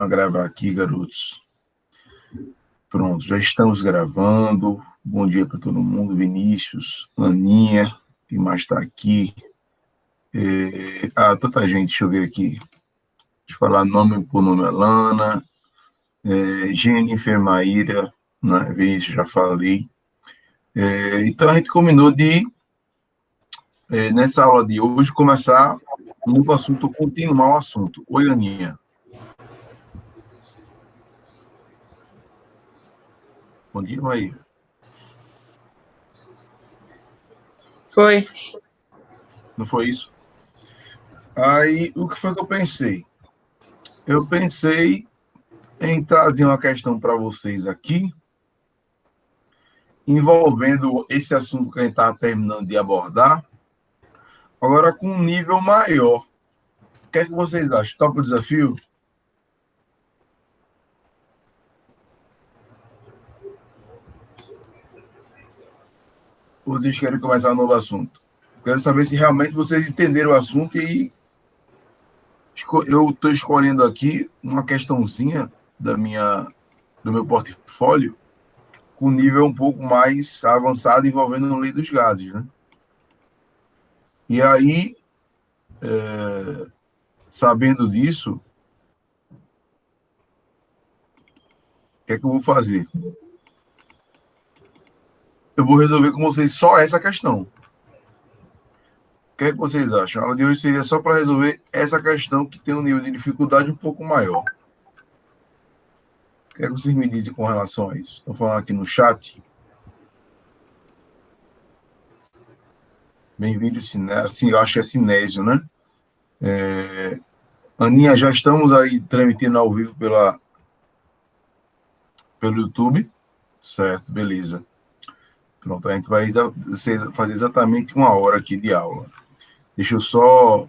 Vou gravar aqui, garotos. Pronto, já estamos gravando. Bom dia para todo mundo. Vinícius, Aninha, quem mais está aqui? Tanta gente, deixa eu ver aqui. Deixa eu falar nome por nome. Alana, Jennifer, Maíra, né? Vinícius, já falei. Então, a gente combinou de, nessa aula de hoje, começar um novo assunto, continuar o assunto. Oi, Aninha. Bom dia, Maíra. Foi. Não foi isso? Aí, o que foi que eu pensei? Eu pensei em trazer uma questão para vocês aqui, envolvendo esse assunto que a gente está terminando de abordar, agora com um nível maior. O que é que vocês acham? Topa o desafio? Ou vocês querem começar um novo assunto? Quero saber se realmente vocês entenderam o assunto e eu estou escolhendo aqui uma questãozinha do meu portfólio com nível um pouco mais avançado envolvendo a lei dos gases, né? E aí, sabendo disso, o que é que eu vou fazer? Eu vou resolver com vocês só essa questão. O que é que vocês acham? A aula de hoje seria só para resolver essa questão que tem um nível de dificuldade um pouco maior. O que é que vocês me dizem com relação a isso? Estão falando aqui no chat. Bem-vindo, assim, eu acho que é Cinésio, né? Aninha, já estamos aí transmitindo ao vivo pelo YouTube. Certo, beleza. Pronto, a gente vai fazer exatamente 1 hora aqui de aula. Deixa eu só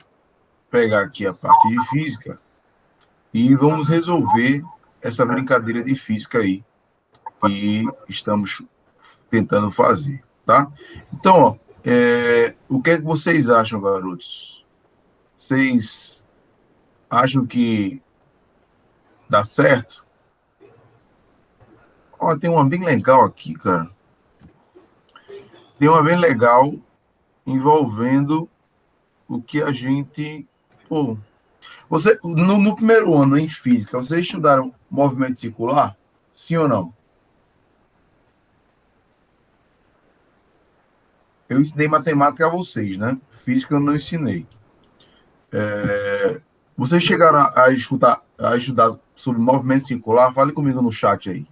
pegar aqui a parte de física e vamos resolver essa brincadeira de física aí que estamos tentando fazer, tá? Então, ó, o que é que vocês acham, garotos? Vocês acham que dá certo? Ó, tem uma bem legal aqui, cara. Tem uma bem legal envolvendo o que a gente... Pô, no primeiro ano, em física, vocês estudaram movimento circular? Sim ou não? Eu ensinei matemática a vocês, né? Física eu não ensinei. Vocês chegaram a estudar sobre movimento circular? Fale comigo no chat aí.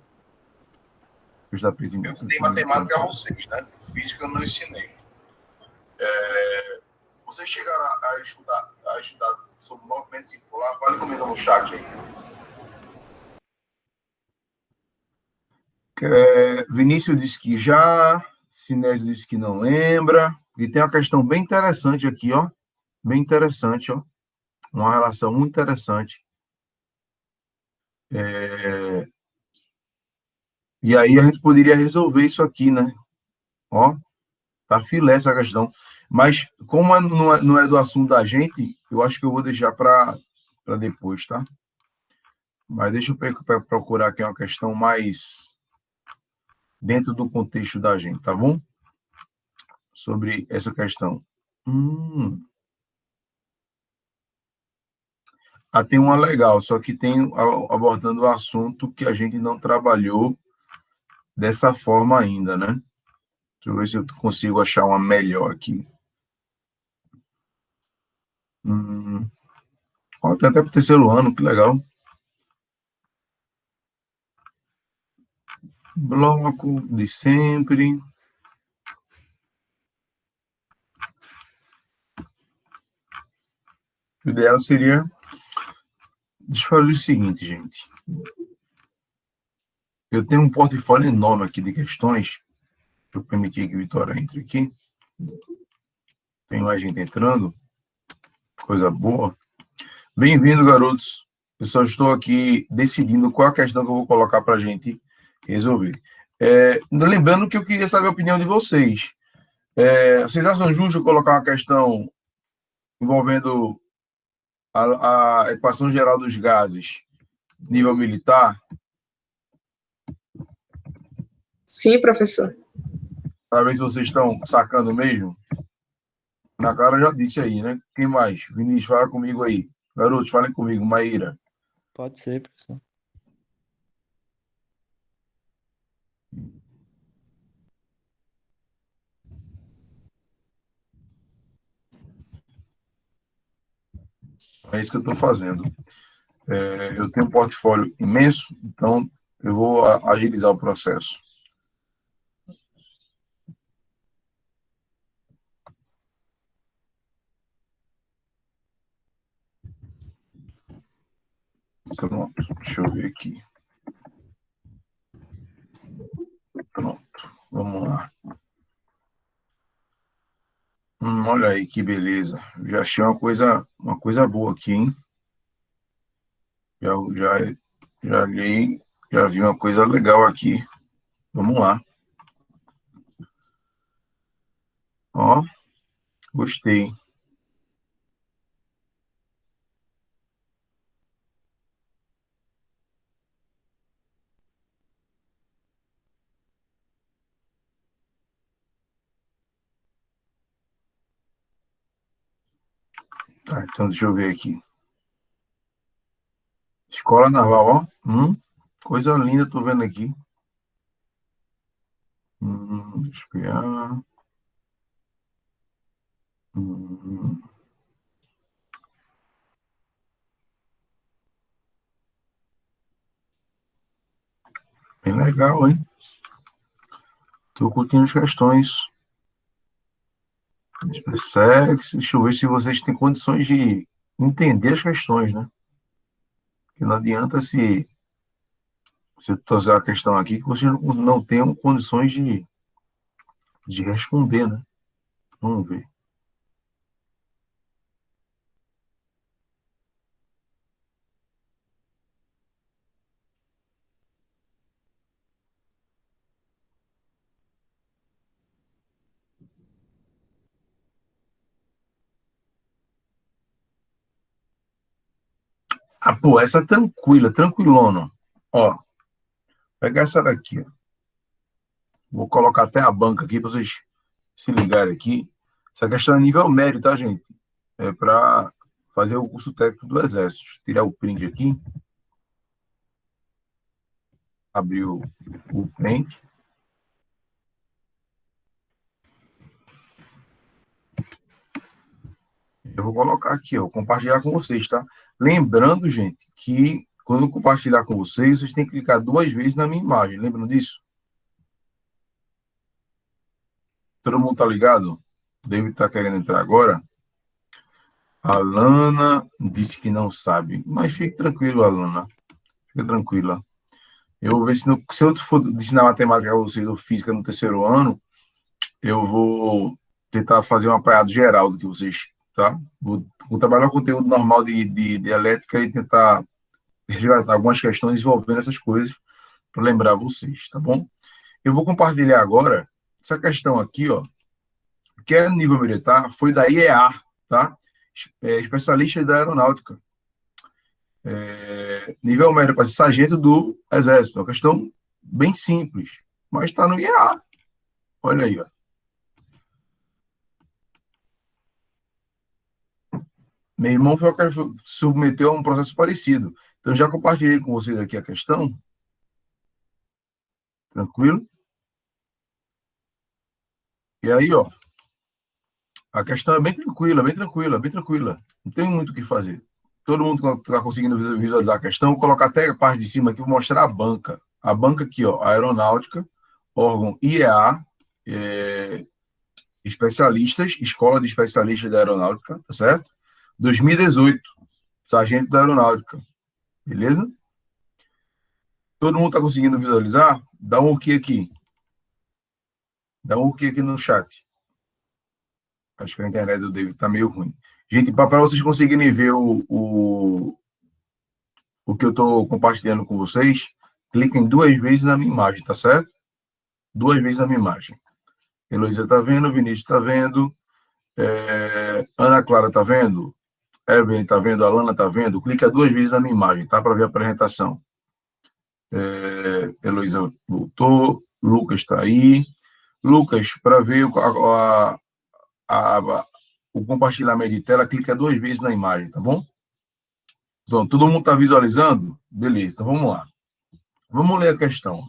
Eu ensinei matemática a vocês, né? Física eu não ensinei. Vocês chegaram a estudar sobre movimento circular? Fale comigo no chat aí. Vinícius disse que já, Sinésio disse que não lembra. E tem uma questão bem interessante aqui, ó. Bem interessante, ó. Uma relação muito interessante. E aí a gente poderia resolver isso aqui, né? Ó, tá filé essa questão. Mas como não é do assunto da gente, eu acho que eu vou deixar para depois, tá? Mas deixa eu procurar aqui uma questão mais dentro do contexto da gente, tá bom? Sobre essa questão. Tem uma legal, só que tem abordando o assunto que a gente não trabalhou dessa forma ainda, né? Deixa eu ver se eu consigo achar uma melhor aqui. Tem até para o terceiro ano, que legal. Bloco de sempre. O ideal seria... Deixa eu fazer o seguinte, gente. Eu tenho um portfólio enorme aqui de questões. Deixa eu permitir que a Vitória entre aqui. Tem mais gente entrando. Coisa boa. Bem-vindo, garotos. Eu só estou aqui decidindo qual a questão que eu vou colocar para a gente resolver. Lembrando que eu queria saber a opinião de vocês. Vocês acham justo colocar uma questão envolvendo a equação geral dos gases nível militar? Sim, professor. Para ver se vocês estão sacando mesmo. Na cara já disse aí, né? Quem mais? Vinícius, fala comigo aí. Garotos, falem comigo. Maíra. Pode ser, professor. É isso que eu estou fazendo. Eu tenho um portfólio imenso, então eu vou agilizar o processo. Pronto, deixa eu ver aqui. Pronto, vamos lá. Olha aí que beleza. Já achei uma coisa boa aqui, hein? Já li, já vi uma coisa legal aqui. Vamos lá. Ó, gostei. Tá, então deixa eu ver aqui. Escola Naval, ó. Coisa linda, tô vendo aqui. Deixa eu ver. Bem legal, hein? Tô curtindo as questões. Deixa eu ver se vocês têm condições de entender as questões, né? Porque não adianta se você trazer a questão aqui que vocês não tenham condições de responder, né? Vamos ver. Ah, pô, essa é tranquila, tranquilona. Ó, pegar essa daqui, ó. Vou colocar até a banca aqui para vocês se ligarem aqui. Essa questão é nível médio, tá, gente? É para fazer o curso técnico do Exército. Tirar o print aqui. Abrir o print. Eu vou colocar aqui, ó, compartilhar com vocês, tá? Lembrando, gente, que quando eu compartilhar com vocês, vocês têm que clicar 2 vezes na minha imagem. Lembram disso? Todo mundo tá ligado? O David tá querendo entrar agora. A Alana disse que não sabe. Mas fique tranquilo, Alana. Fica tranquila. Eu vou ver se eu for ensinar matemática a vocês ou física no terceiro ano, eu vou tentar fazer um apanhado geral do que vocês, tá? Vou trabalhar o conteúdo normal de elétrica e tentar resgatar algumas questões envolvendo essas coisas para lembrar vocês, tá bom? Eu vou compartilhar agora essa questão aqui, ó, que é nível militar, foi da IEA, tá? Especialista da aeronáutica. Nível médio para ser sargento do Exército. Uma questão bem simples, mas está no IEA. Olha aí, ó. Meu irmão foi o que submeteu a um processo parecido. Então, já compartilhei com vocês aqui a questão. Tranquilo? E aí, ó. A questão é bem tranquila, bem tranquila, bem tranquila. Não tem muito o que fazer. Todo mundo está conseguindo visualizar a questão. Vou colocar até a parte de cima aqui, vou mostrar a banca. A banca aqui, ó, aeronáutica, órgão IEA, especialistas, Escola de Especialistas da Aeronáutica, tá certo? 2018, sargento da Aeronáutica. Beleza? Todo mundo está conseguindo visualizar? Dá um OK aqui. Dá um OK aqui no chat. Acho que a internet do David está meio ruim. Gente, para vocês conseguirem ver o que eu estou compartilhando com vocês, cliquem 2 vezes na minha imagem, tá certo? 2 vezes na minha imagem. Heloísa está vendo, Vinícius está vendo, Ana Clara está vendo, Evelyn tá vendo? Alana tá vendo? Clica 2 vezes na minha imagem, tá? Para ver a apresentação. Heloísa voltou. Lucas está aí. Lucas, para ver o compartilhamento de tela, clica 2 vezes na imagem, tá bom? Então, todo mundo está visualizando? Beleza, então vamos lá. Vamos ler a questão.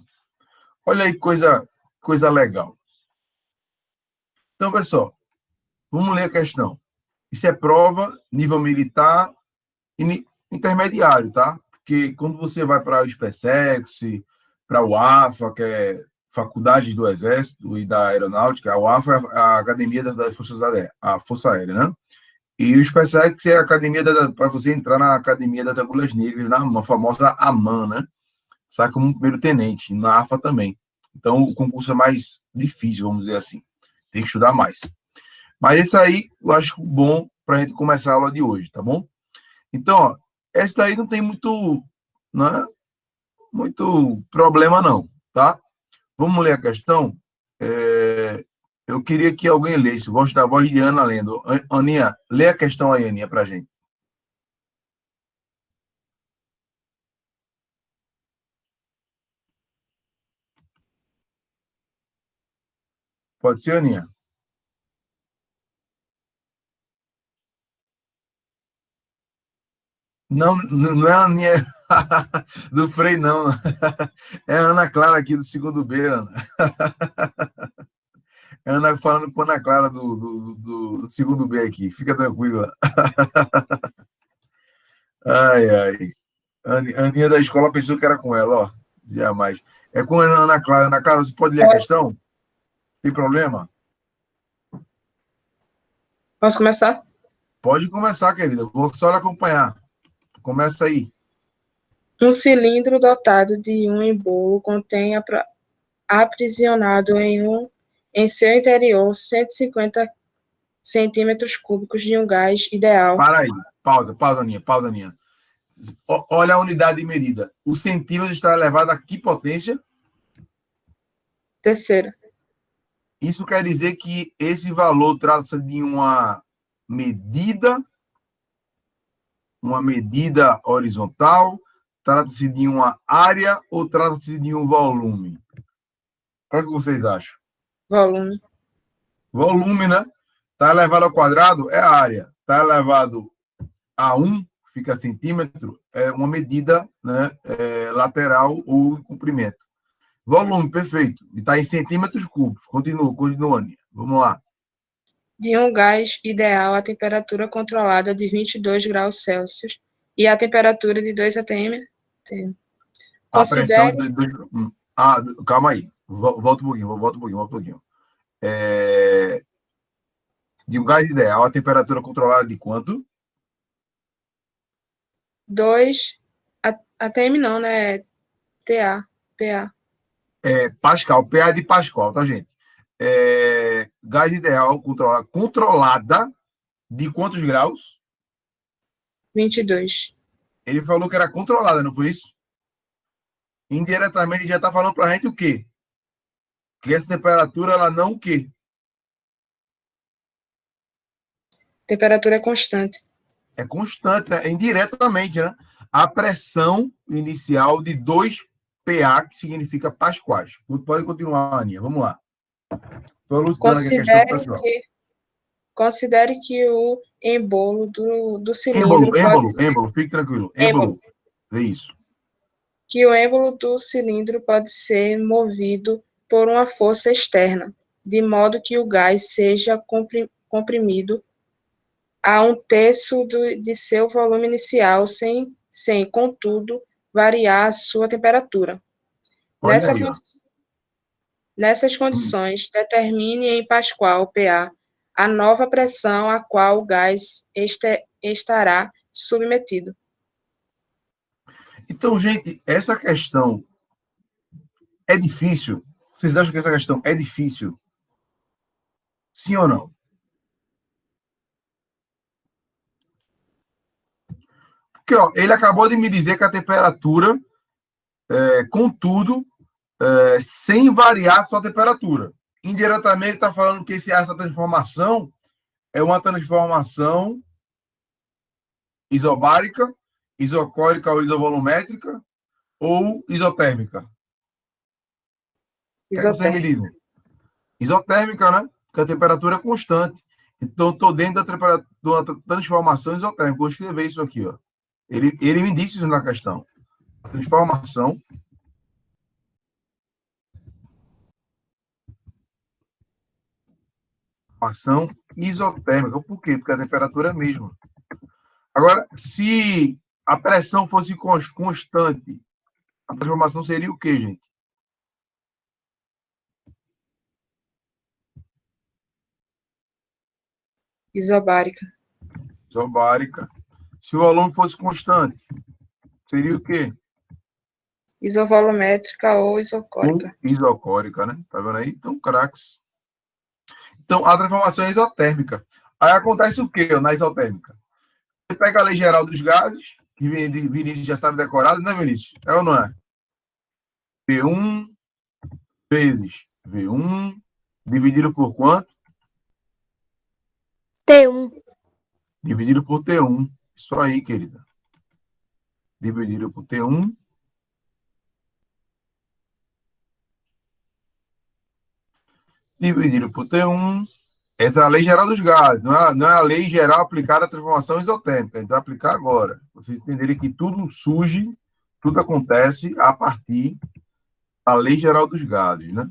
Olha aí, coisa legal. Então, pessoal, vamos ler a questão. Isso é prova, nível militar e intermediário, tá? Porque quando você vai para o SpaceX, para o AFA, que é Faculdade do Exército e da Aeronáutica, a AFA é a Academia das Forças Aéreas, a Força Aérea, né? E o SpaceX é a academia para você entrar na Academia das Agulhas Negras, na famosa AMAN, né? Sai como um primeiro tenente, na AFA também. Então, o concurso é mais difícil, vamos dizer assim. Tem que estudar mais. Mas isso aí eu acho bom para a gente começar a aula de hoje, tá bom? Então, ó, essa daí não tem muito problema, não, tá? Vamos ler a questão? Eu queria que alguém lesse. Eu gosto da voz de Ana lendo. Aninha, lê a questão aí, Aninha, para a gente. Pode ser, Aninha? Não, não é a Aninha do Frei, não. É a Ana Clara aqui do segundo B, Ana. É a Ana falando com a Ana Clara do segundo B aqui. Fica tranquila. Ai, ai. A Aninha da escola pensou que era com ela, ó. Jamais. É com a Ana Clara. Ana Clara, você pode ler a questão? Tem problema? Posso começar? Pode começar, querida. Vou só lhe acompanhar. Começa aí. Um cilindro dotado de um embolo contém aprisionado em seu interior 150 centímetros cúbicos de um gás ideal. Para aí. Pausa, Aninha. Olha a unidade de medida. O centímetro está elevado a que potência? Terceira. Isso quer dizer que esse valor trata-se de uma medida horizontal, trata-se de uma área ou trata-se de um volume? O que vocês acham? Volume. Volume, né? Está elevado ao quadrado, é a área. Está elevado a 1, fica centímetro, é uma medida, né, lateral ou comprimento. Volume, perfeito. E está em centímetros cúbicos. Continua, Aninha. Vamos lá. De um gás ideal a temperatura controlada de 22 graus Celsius e a temperatura de 2 atm. A pressão Considere... calma aí. Volta um pouquinho. De um gás ideal, a temperatura controlada de quanto? 2 atm não, né? PA. Pascal, PA de Pascal, tá, gente? Gás ideal controlada de quantos graus? 22. Ele falou que era controlada, não foi isso? Indiretamente, ele já está falando para a gente o quê? Que essa temperatura, ela não o quê? Temperatura é constante. É constante, né? Indiretamente, né? A pressão inicial de 2 PA, que significa pascais. Pode continuar, Aninha. Vamos lá. Estou elucidando aqui a questão do pessoal. Considere que o embolo do cilindro Êmbolo, fique tranquilo. Êmbolo. É isso. Que o êmbolo do cilindro pode ser movido por uma força externa, de modo que o gás seja comprimido a 1/3 de seu volume inicial, sem, contudo, variar a sua temperatura. Nessas condições, determine em Pascal, PA, a nova pressão a qual o gás estará submetido. Então, gente, essa questão é difícil? Vocês acham que essa questão é difícil? Sim ou não? Porque, ó, ele acabou de me dizer que a temperatura, contudo, sem variar a sua temperatura. Indiretamente, ele está falando que essa transformação é uma transformação Isobárica, isocórica ou isovolumétrica ou isotérmica? O que é que vocês me Isotérmica. dizem? Isotérmica, né? Porque a temperatura é constante. Então, estou dentro de uma transformação isotérmica. Vou escrever isso aqui, ó. Ele me disse isso na questão. Transformação isotérmica. Por quê? Porque a temperatura é a mesma. Agora, se a pressão fosse constante, a transformação seria o quê, gente? Isobárica. Isobárica. Se o volume fosse constante, seria o quê? Isovolumétrica ou isocórica. Isocórica, né? Tá vendo aí? Então, craques. Então, a transformação é isotérmica. Aí acontece o quê na isotérmica? Você pega a lei geral dos gases, que Vinícius já sabe decorado, né, Vinícius? É ou não é? V1 vezes V1 dividido por quanto? T1. Dividido por T1. Isso aí, querida. Dividido por T1. Dividido por T1. Essa é a lei geral dos gases. Não é a lei geral aplicada à transformação isotérmica. A gente vai aplicar agora. Vocês entenderem que tudo surge, tudo acontece a partir da lei geral dos gases, né?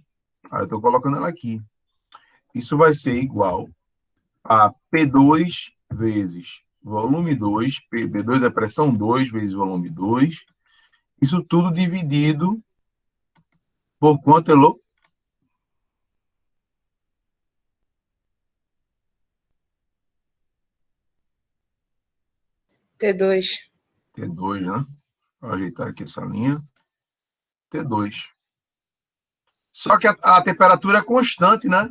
Aí eu estou colocando ela aqui. Isso vai ser igual a P2 vezes volume 2, P2 é pressão 2 vezes volume 2, isso tudo dividido por quanto, Elô? T2. T2, né? Vou ajeitar aqui essa linha. T2. Só que a temperatura é constante, né?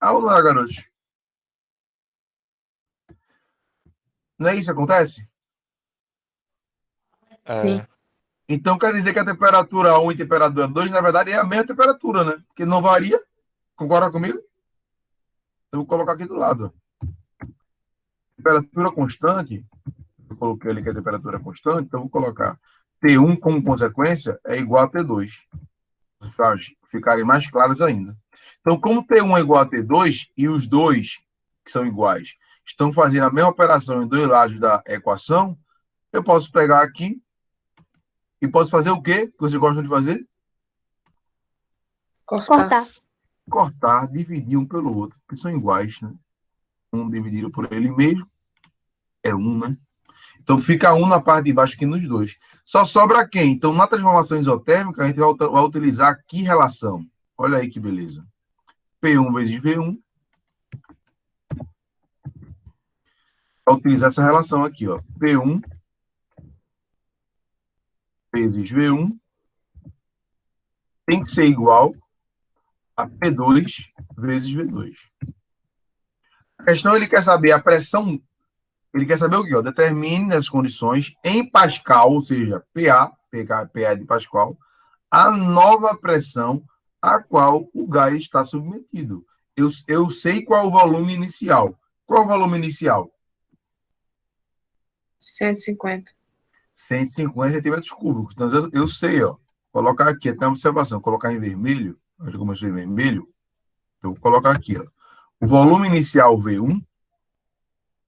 Ah, ou não é, garotos? Não é isso que acontece? Sim. Então, quer dizer que a temperatura 1 e a temperatura 2, na verdade, é a mesma temperatura, né? Porque não varia. Concorda comigo? Eu vou colocar aqui do lado. Temperatura constante. Eu coloquei ali que a temperatura é constante, então vou colocar T1 como consequência é igual a T2. Para ficarem mais claros ainda. Então, como T1 é igual a T2 e os dois, que são iguais, estão fazendo a mesma operação em dois lados da equação, eu posso pegar aqui e posso fazer o quê que vocês gostam de fazer? Cortar. Cortar, dividir um pelo outro, que são iguais, né? Um dividido por ele mesmo é 1, né? Então, fica 1 na parte de baixo aqui nos dois. Só sobra quem? Então, na transformação isotérmica, a gente vai utilizar que relação? Olha aí que beleza. P1 vezes V1. Vai utilizar essa relação aqui, ó. P1 vezes V1 tem que ser igual a P2 vezes V2. A questão, ele quer saber a pressão. Ele quer saber o quê? Ó? Determine as condições em Pascal, ou seja, PA de Pascal, a nova pressão a qual o gás está submetido. Eu sei qual é o volume inicial. Qual é o volume inicial? 150. 150 centímetros cúbicos. Então, eu sei, ó. Colocar aqui, até uma observação, colocar em vermelho. Acho que eu comecei em vermelho. Então, vou colocar aqui, ó. O volume inicial V1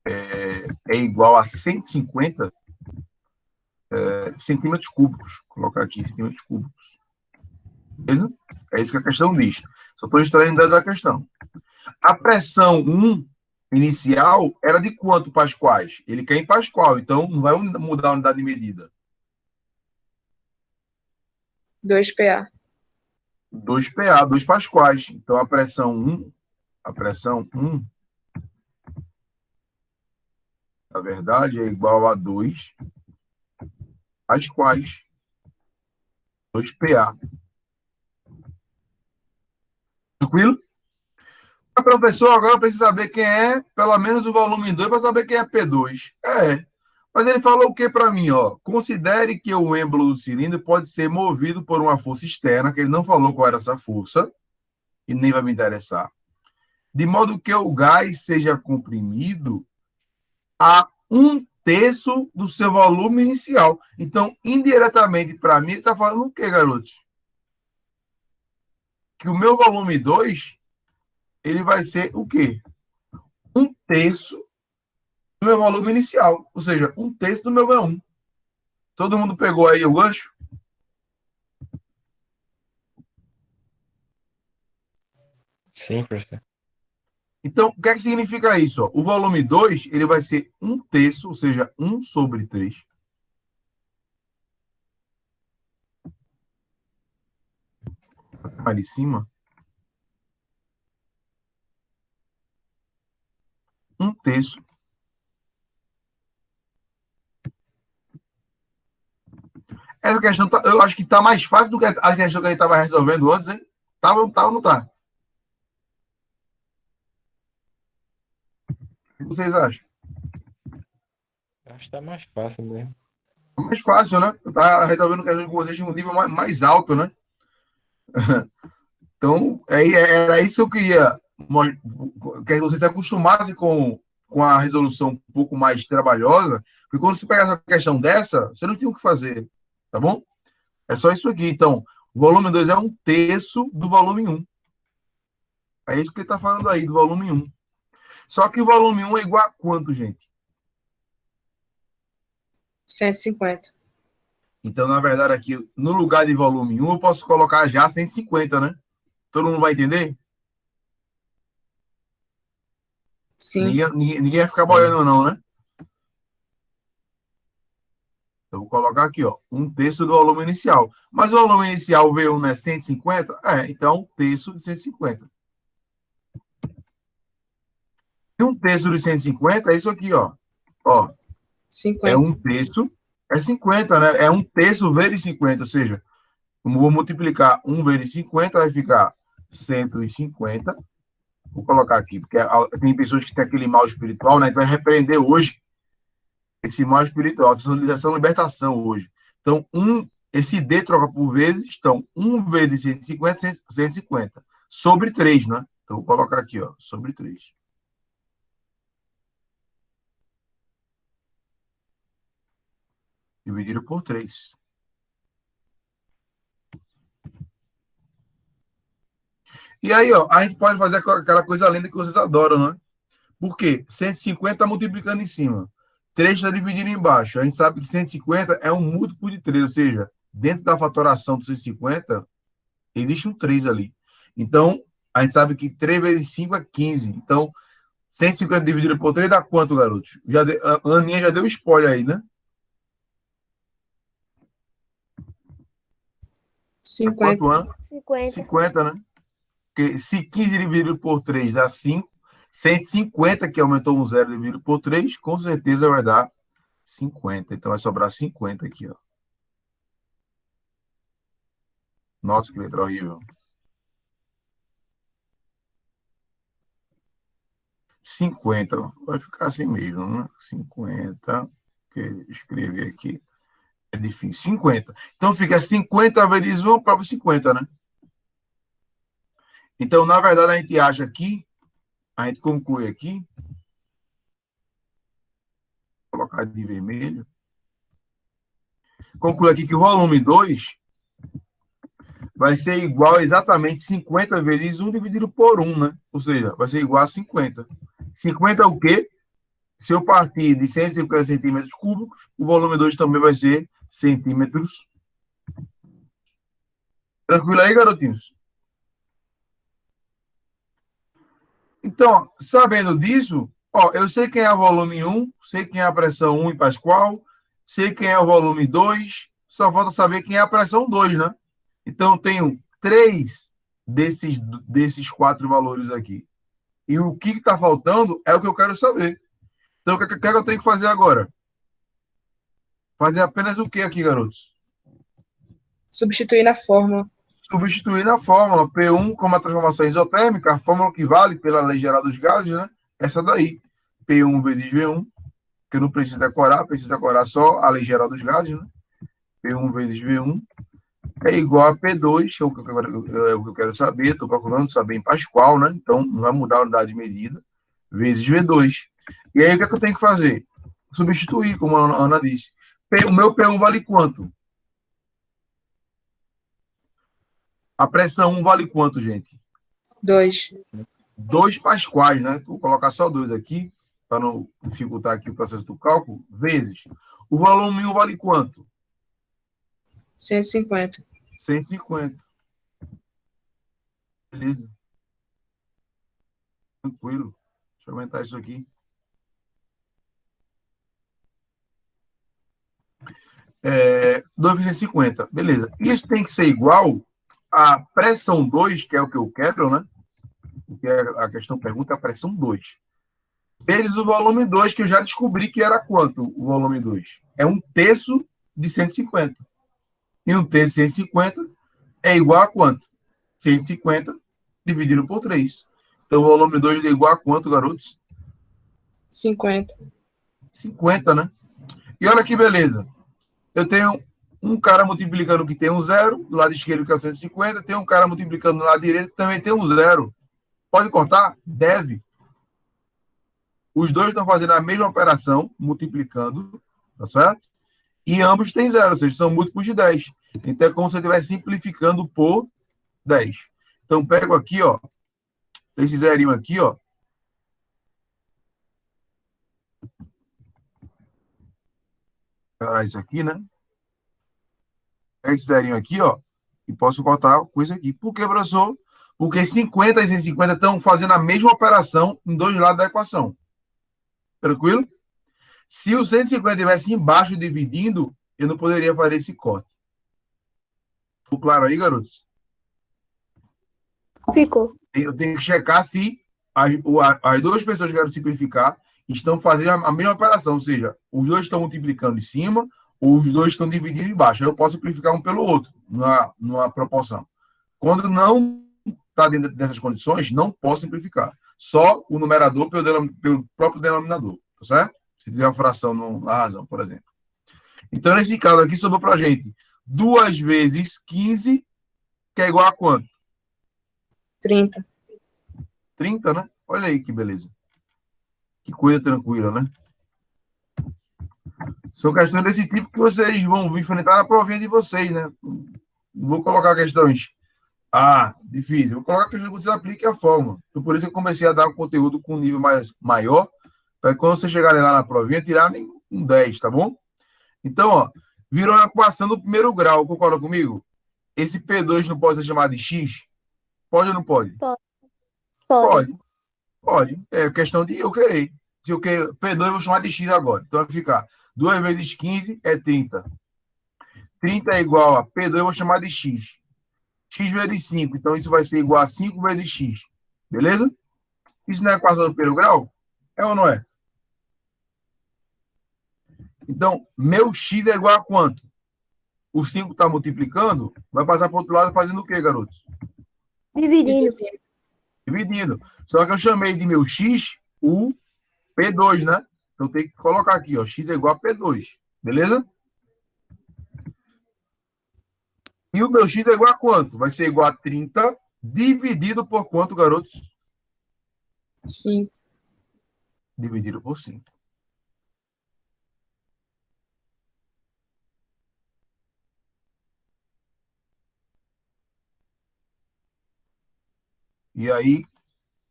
é igual a 150 centímetros cúbicos. Vou colocar aqui centímetros cúbicos. Beleza? É isso que a questão diz. Só estou extraindo da questão. A pressão 1 inicial era de quanto pascais? Ele quer em pascal, então não vai mudar a unidade de medida. 2 PA. 2 PA, 2 pascais. Então a pressão 1, na verdade, é igual a 2 pascais. 2 PA. Tranquilo? O professor agora precisa saber quem é, pelo menos o volume 2, para saber quem é P2. Mas ele falou o que para mim? Ó? Considere que o êmbolo do cilindro pode ser movido por uma força externa, que ele não falou qual era essa força, e nem vai me interessar, de modo que o gás seja comprimido a 1 terço do seu volume inicial. Então, indiretamente, para mim, ele está falando o quê, garotos? Que o meu volume 2, ele vai ser o quê? Um terço do meu volume inicial. Ou seja, um terço do meu V1. Todo mundo pegou aí o gancho? Sim, professor. Então, o que é que significa isso? Ó? O volume 2, ele vai ser um terço, ou seja, 1 sobre 3. Mais de cima. Um terço. Essa questão, eu acho que está mais fácil do que a questão que a gente estava resolvendo antes, hein? Tava ou não tá? O que vocês acham? Acho que tá mais fácil mesmo. É mais fácil, né? Eu estava resolvendo questão com vocês de um nível mais alto, né? Então, era isso que eu queria que vocês se acostumassem com a resolução um pouco mais trabalhosa, porque quando você pegar essa questão dessa, você não tem o que fazer, tá bom? É só isso aqui. Então, o volume 2 é um terço do volume 1. É isso que ele está falando aí, do volume 1. Só que o volume 1 é igual a quanto, gente? 150. Então, na verdade, aqui, no lugar de volume 1, eu posso colocar já 150, né? Todo mundo vai entender? Sim. Ninguém vai ficar boiando, não, né? Eu vou colocar aqui, ó, um terço do volume inicial. Mas o volume inicial V1 não é 150? Então um terço de 150. E um terço de 150 é isso aqui, ó. Ó, 50. é um terço, é 50, né? É um terço vezes 50, ou seja, vou multiplicar 1 vezes 50, vai ficar 150. Vou colocar aqui, porque tem pessoas que têm aquele mal espiritual, né? A gente vai repreender hoje esse mal espiritual, sensibilização, libertação hoje. Então, esse D troca por vezes, então, 1 vezes 150, 150. Sobre 3, né? Então, vou colocar aqui, ó, sobre 3. Dividido por 3. E aí, ó, a gente pode fazer aquela coisa linda que vocês adoram, né? Por quê? 150 está multiplicando em cima. 3 está dividindo embaixo. A gente sabe que 150 é um múltiplo de 3, ou seja, dentro da fatoração do 150, existe um 3 ali. Então, a gente sabe que 3 vezes 5 é 15. Então, 150 dividido por 3 dá quanto, garoto? A Aninha já deu spoiler aí, né? 50. Quanto, Ana? 50. 50, né? Porque se 15 dividido por 3 dá 5, 150, que aumentou um zero dividido por 3, com certeza vai dar 50. Então, vai sobrar 50 aqui, ó. Nossa, que letra horrível. 50. Vai ficar assim mesmo, né? 50. Que escrever aqui. É difícil. 50. Então, fica 50 vezes 1, próprio 50, né? Então, na verdade, a gente acha aqui, a gente conclui aqui, vou colocar de vermelho, conclui aqui que o volume 2 vai ser igual a exatamente 50 vezes 1 dividido por 1, né? Ou seja, vai ser igual a 50. 50 é o quê? Se eu partir de 150 centímetros cúbicos, o volume 2 também vai ser centímetros. Tranquilo aí, garotinhos? Então, sabendo disso, ó, eu sei quem é o volume 1, sei quem é a pressão 1 em Pascal, sei quem é o volume 2, só falta saber quem é a pressão 2, né? Então, eu tenho 3 desses 4 valores aqui. E o que está faltando é o que eu quero saber. Então, o que eu tenho que fazer agora? Fazer apenas o que aqui, garotos? Substituir na fórmula. Substituir na fórmula P1 como a transformação isotérmica, a fórmula que vale pela lei geral dos gases, né? Essa daí. P1 vezes V1, que eu não preciso decorar, preciso decorar só a lei geral dos gases, né? P1 vezes V1 é igual a P2, que é o que eu quero saber, estou procurando saber em Pascal, né? Então, não vai mudar a unidade de medida, vezes V2. E aí, o que é que eu tenho que fazer? Substituir, como a Ana disse. O meu P1 vale quanto? A pressão 1 vale quanto, gente? 2. 2 pascais, né? Vou colocar só 2 aqui, para não dificultar aqui o processo do cálculo, vezes. O volume 1 vale quanto? 150. 150. Beleza. Tranquilo. Deixa eu aumentar isso aqui. 2 vezes 150. Beleza. Isso tem que ser igual à pressão 2, que é o que eu quero, né? Porque a questão pergunta é a pressão 2. Vezes o volume 2, que eu já descobri que era quanto o volume 2? É 1/3 de 150. E 1/3 de 150 é igual a quanto? 150 dividido por 3. Então, o volume 2 é igual a quanto, garotos? 50. 50, né? E olha que beleza. Eu tenho um cara multiplicando que tem um zero, do lado esquerdo que é 150, tem um cara multiplicando do lado direito que também tem um zero. Pode cortar? Deve. Os dois estão fazendo a mesma operação, multiplicando, tá certo? E ambos têm zero, ou seja, são múltiplos de 10. Então, é como se eu estivesse simplificando por 10. Então, pego aqui, ó, esse zerinho aqui, ó. Isso aqui, né? Esse zerinho aqui, ó, e posso cortar com isso aqui. Por que, professor? Porque 50 e 150 estão fazendo a mesma operação em dois lados da equação. Tranquilo? Se o 150 estivesse embaixo dividindo, eu não poderia fazer esse corte. Ficou claro aí, garotos? Ficou. Eu tenho que checar se as duas pessoas que querem simplificar estão fazendo a mesma operação, ou seja, os dois estão multiplicando em cima, ou os dois estão dividindo embaixo. Aí eu posso simplificar um pelo outro, numa proporção. Quando não está dentro dessas condições, não posso simplificar. Só o numerador pelo próprio denominador, tá certo? Se tiver uma fração na razão, por exemplo. Então, nesse caso aqui, sobrou para a gente 2 vezes 15, que é igual a quanto? 30. 30, né? Olha aí que beleza. Que coisa tranquila, né? São questões desse tipo que vocês vão enfrentar na provinha de vocês, né? Não vou colocar questões difícil. Vou colocar questões que vocês apliquem a forma. Então, por isso eu comecei a dar um conteúdo com um nível maior, para quando vocês chegarem lá na provinha, tirarem um 10, tá bom? Então, ó, virou uma equação do primeiro grau. Concorda comigo? Esse P2 não pode ser chamado de X? Pode ou não pode? Pode. Pode. É questão de eu querer. Se eu quero P2, eu vou chamar de X agora. Então, vai ficar 2 vezes 15 é 30. 30 é igual a P2, eu vou chamar de X. X vezes 5. Então, isso vai ser igual a 5 vezes X. Beleza? Isso não é equação do primeiro grau? É ou não é? Então, meu X é igual a quanto? O 5 está multiplicando, vai passar para o outro lado fazendo o quê, garotos? Dividindo. Dividindo. Só que eu chamei de meu X o P2, né? Então, tem que colocar aqui, ó. X é igual a P2. Beleza? E o meu X é igual a quanto? Vai ser igual a 30 dividido por quanto, garotos? 5. Dividido por 5. E aí,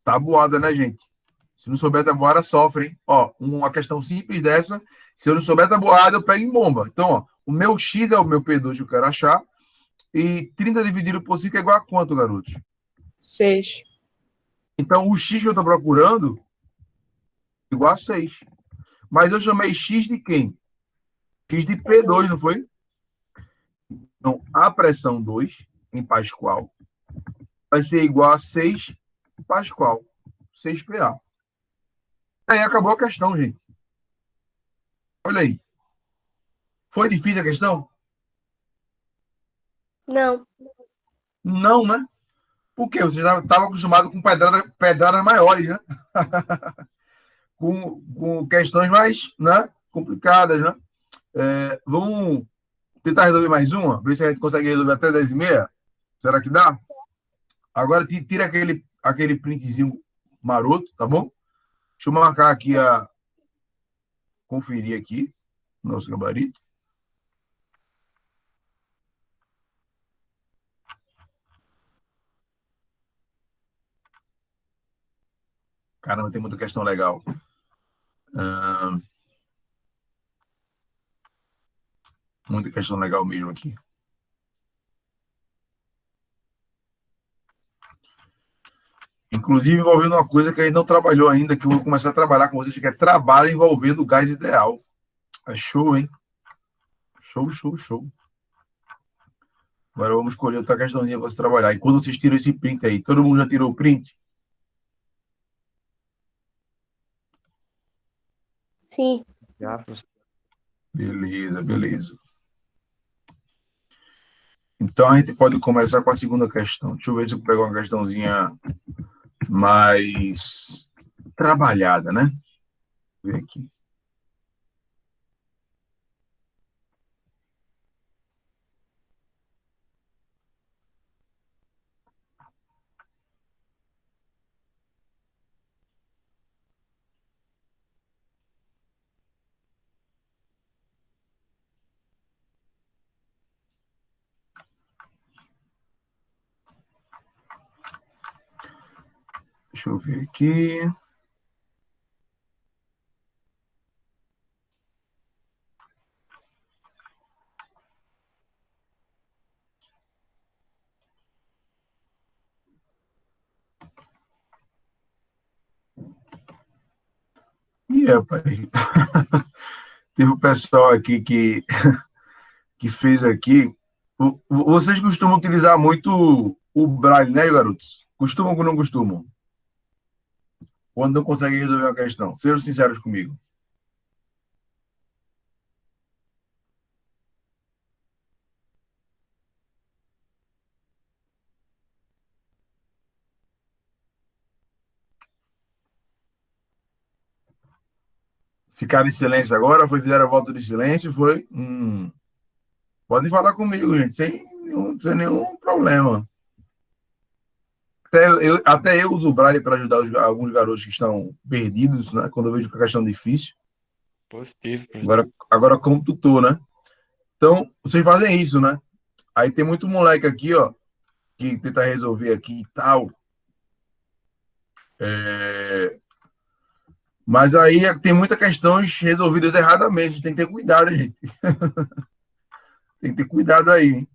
tabuada, né, gente? Se não souber tabuada, sofre, hein? Ó, uma questão simples dessa, se eu não souber tabuada, eu pego em bomba. Então, ó, o meu X é o meu P2 que eu quero achar, e 30 dividido por 5 é igual a quanto, garotos? 6. Então, o X que eu estou procurando é igual a 6. Mas eu chamei X de quem? X de P2, não foi? Então, a pressão 2 em Pascal vai ser igual a 6 Pascal. 6 PA. Aí acabou a questão, gente. Olha aí. Foi difícil a questão? Não. Não, né? Porque você já estava acostumado com pedradas maiores, né? com questões mais, né, complicadas, né? Vamos tentar resolver mais uma? Ver se a gente consegue resolver até 10h30? Será que dá? Agora tira aquele printzinho maroto, tá bom? Deixa eu marcar aqui conferir aqui nosso gabarito. Caramba, tem muita questão legal. Muita questão legal mesmo aqui. Inclusive envolvendo uma coisa que a gente não trabalhou ainda, que eu vou começar a trabalhar com vocês, que é trabalho envolvendo o gás ideal. É show, hein? Show, show, show. Agora vamos escolher outra questãozinha para você trabalhar. E quando vocês tiram esse print aí, todo mundo já tirou o print? Sim. Já, professor. Beleza, beleza. Então a gente pode começar com a segunda questão. Deixa eu ver se eu pego uma questãozinha mais trabalhada, né? Vou ver aqui. Deixa eu ver aqui. Ih, rapaz. Teve um pessoal aqui que fez aqui. Vocês costumam utilizar muito o Braille, né, garotos? Costumam ou não costumam? Quando não conseguem resolver uma questão. Sejam sinceros comigo. Ficaram em silêncio agora? Fizeram a volta de silêncio? Foi? Podem falar comigo, gente, sem nenhum problema. Até eu uso o Braille para ajudar alguns garotos que estão perdidos, né? Quando eu vejo que a questão difícil. Positivo, professor. Agora como tutor, né? Então, vocês fazem isso, né? Aí tem muito moleque aqui, ó, que tenta resolver aqui e tal. Mas aí tem muitas questões resolvidas erradamente. Tem que ter cuidado, gente. Tem que ter cuidado aí, hein?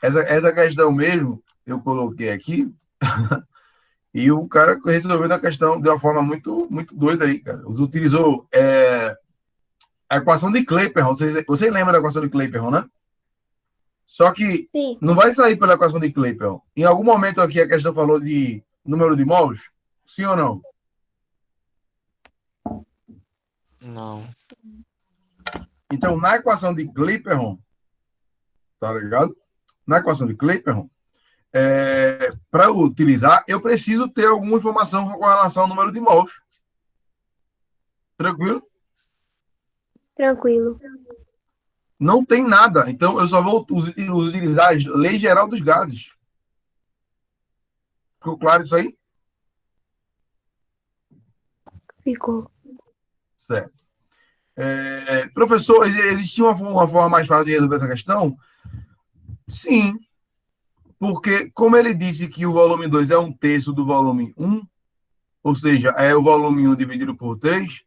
Essa questão mesmo, eu coloquei aqui, e o cara resolveu a questão de uma forma muito, muito doida aí, cara. Utilizou a equação de Clapeyron. Você lembra da equação de Clapeyron, né? Só que Sim. não vai sair pela equação de Clapeyron. Em algum momento aqui a questão falou de número de mols? Sim ou não? Não. Então, na equação de Clapeyron, tá ligado? Na equação de Clapeyron, para utilizar, eu preciso ter alguma informação com relação ao número de mols. Tranquilo? Tranquilo. Não tem nada. Então, eu só vou utilizar a lei geral dos gases. Ficou claro isso aí? Ficou. Certo. Professor, existia uma forma mais fácil de resolver essa questão? Sim. Porque, como ele disse que o volume 2 é um terço do volume 1, ou seja, é o volume 1 dividido por 3,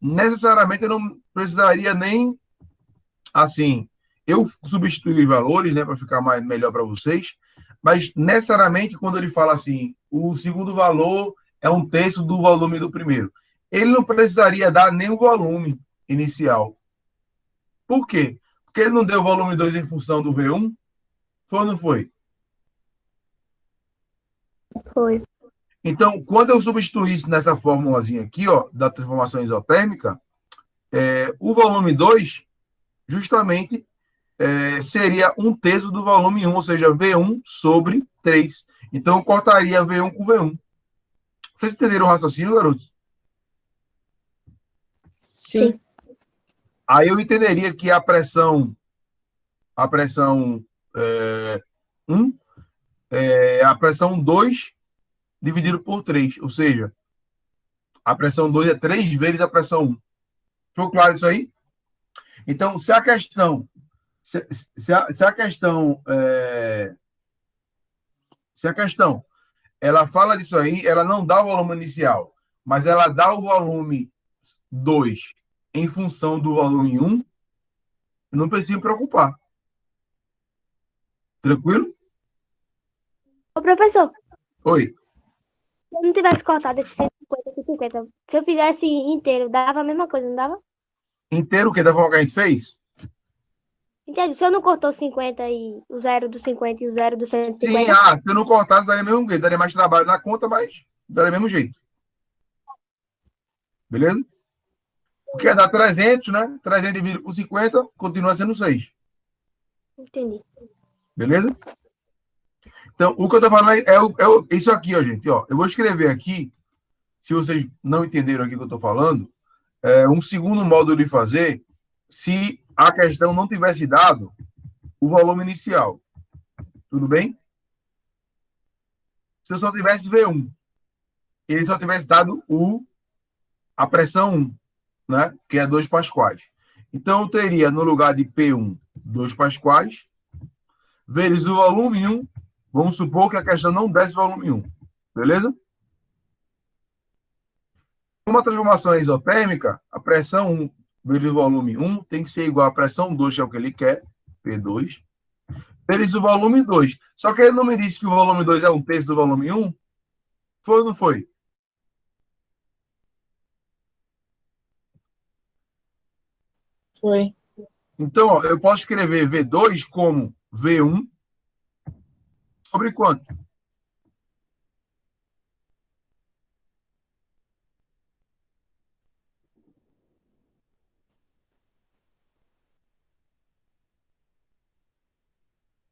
necessariamente eu não precisaria nem, assim, eu substituir valores, né, para ficar melhor para vocês, mas necessariamente quando ele fala assim, o segundo valor é um terço do volume do primeiro, ele não precisaria dar nem o volume inicial. Por quê? Porque ele não deu o volume 2 em função do V1? Foi ou não foi? Foi. Então, quando eu substituísse nessa formulazinha aqui, ó, da transformação isotérmica, o volume 2, justamente, seria um terço do volume 1, ou seja, V1 sobre 3. Então, eu cortaria V1 com V1. Vocês entenderam o raciocínio, garotos? Sim. Aí eu entenderia que a pressão 1 é a pressão 2 dividido por 3, ou seja, a pressão 2 é 3 vezes a pressão 1. Ficou claro isso aí? Então, se a questão, se a questão, se a questão, ela fala disso aí, ela não dá o volume inicial, mas ela dá o volume 2 em função do volume 1, não precisa me preocupar. Tranquilo? Ô, professor, Oi. se eu não tivesse cortado esse 150 com 50, se eu fizesse inteiro, dava a mesma coisa, não dava? Inteiro o que da forma que a gente fez? Entendi. Se eu não cortou 50 e o zero do 50 e o zero do Sim, 150, se eu não cortasse, daria mesmo jeito. Daria mais trabalho na conta, mas daria mesmo jeito. Beleza? Porque dá 300, né? 300 dividido por 50, continua sendo 6. entendi. Beleza? Então, o que eu tô falando isso aqui, ó, gente. Ó, eu vou escrever aqui, se vocês não entenderam aqui o que eu tô falando, um segundo modo de fazer se a questão não tivesse dado o volume inicial. Tudo bem? Se eu só tivesse V1, ele só tivesse dado a pressão 1, né? Que é 2 pascais. Então, eu teria, no lugar de P1, 2 pascais, vezes o volume 1. Vamos supor que a questão não desse volume 1. Beleza? Uma transformação isotérmica, a pressão 1 vezes o volume 1 tem que ser igual à pressão 2, que é o que ele quer, P2, vezes o volume 2. Só que ele não me disse que o volume 2 é um terço do volume 1? Foi ou não foi? Foi. Então, ó, eu posso escrever V2 como V1 sobre quanto?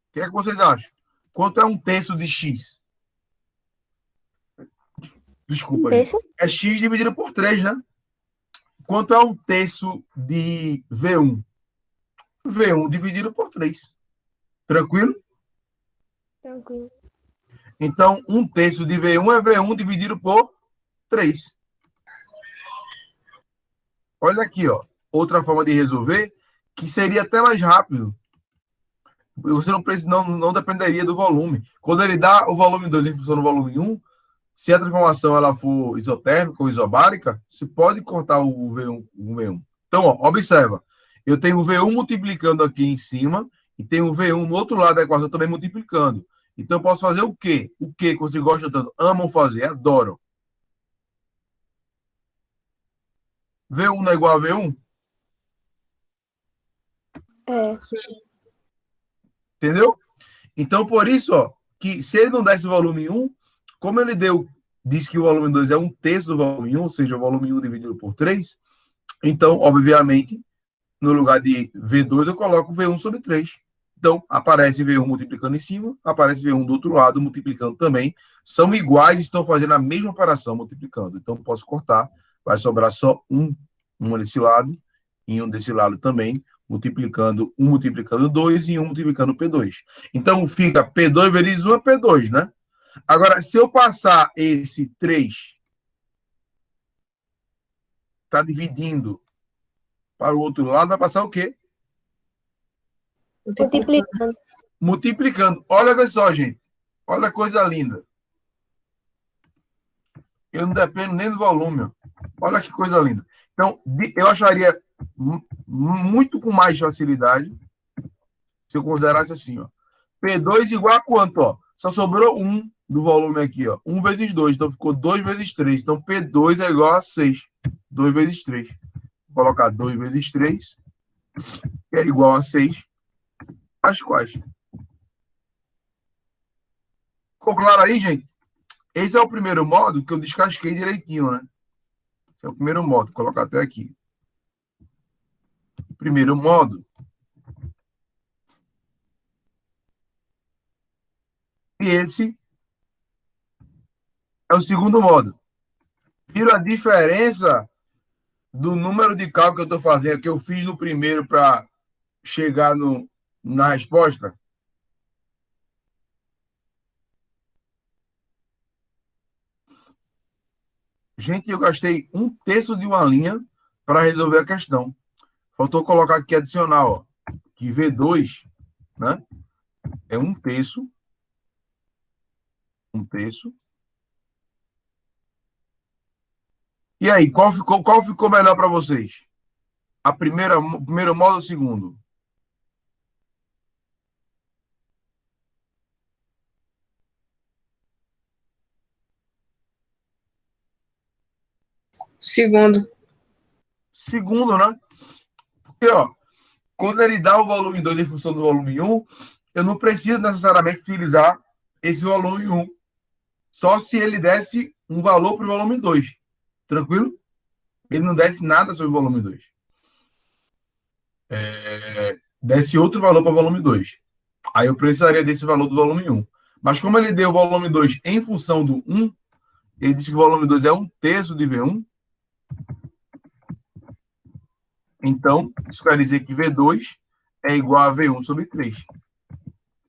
O que é que vocês acham? Quanto é um terço de X? Desculpa, gente. Terço? É X dividido por 3, né? Quanto é um terço de V1? V1 dividido por 3. Tranquilo? Tranquilo. Então, um terço de V1 é V1 dividido por 3. Olha aqui, ó. Outra forma de resolver, que seria até mais rápido. Você não dependeria do volume. Quando ele dá o volume 2 em função do volume 1, se a transformação ela for isotérmica ou isobárica, você pode cortar o V1. Então, ó, observa. Eu tenho o V1 multiplicando aqui em cima e tenho o V1 no outro lado da equação também multiplicando. Então, eu posso fazer o quê? O que você gosta tanto? Amam fazer, adoram. V1 não é igual a V1? É. Sim. Entendeu? Então, por isso, ó, que se ele não desse o volume 1, como ele disse que o volume 2 é um terço do volume 1, ou seja, o volume 1 dividido por 3, então, obviamente, no lugar de V2, eu coloco V1 sobre 3. Então, aparece V1 multiplicando em cima, aparece V1 do outro lado multiplicando também. São iguais, estão fazendo a mesma operação multiplicando. Então, posso cortar, vai sobrar só um desse lado e um desse lado também, multiplicando 2 e um multiplicando P2. Então, fica P2 vezes 1 é P2, né? Agora, se eu passar esse 3, está dividindo para o outro lado, vai passar o quê? Multiplicando. Multiplicando. Olha só, gente. Olha a coisa linda. Eu não dependo nem do volume. Ó. Olha que coisa linda. Então, eu acharia muito com mais facilidade se eu considerasse assim, ó. P2 igual a quanto, ó? Só sobrou 1 do volume aqui, ó. 1 vezes 2, então ficou 2 vezes 3. Então, P2 é igual a 6. 2 vezes 3. Vou colocar 2 vezes 3, que é igual a 6. As quais? Ficou claro aí, gente? Esse é o primeiro modo que eu descasquei direitinho, né? Esse é o primeiro modo. Vou colocar até aqui. Primeiro modo. E esse é o segundo modo. Viram a diferença do número de cálculo que eu estou fazendo, que eu fiz no primeiro para chegar na resposta? Gente, eu gastei um terço de uma linha para resolver a questão. Faltou colocar aqui adicional, ó, que V2, né, é um terço. E aí, qual ficou melhor para vocês? O primeiro modo ou o segundo? Segundo. Segundo, né? Porque, ó, quando ele dá o volume 2 em função do volume 1, eu não preciso necessariamente utilizar esse volume 1. Só se ele desse um valor para o volume 2. Tranquilo? Ele não desse nada sobre o volume 2. Desse outro valor para o volume 2. Aí eu precisaria desse valor do volume 1. Mas como ele deu o volume 2 em função do 1, ele disse que o volume 2 é um terço de V1. Então, isso quer dizer que V2 é igual a V1 sobre 3.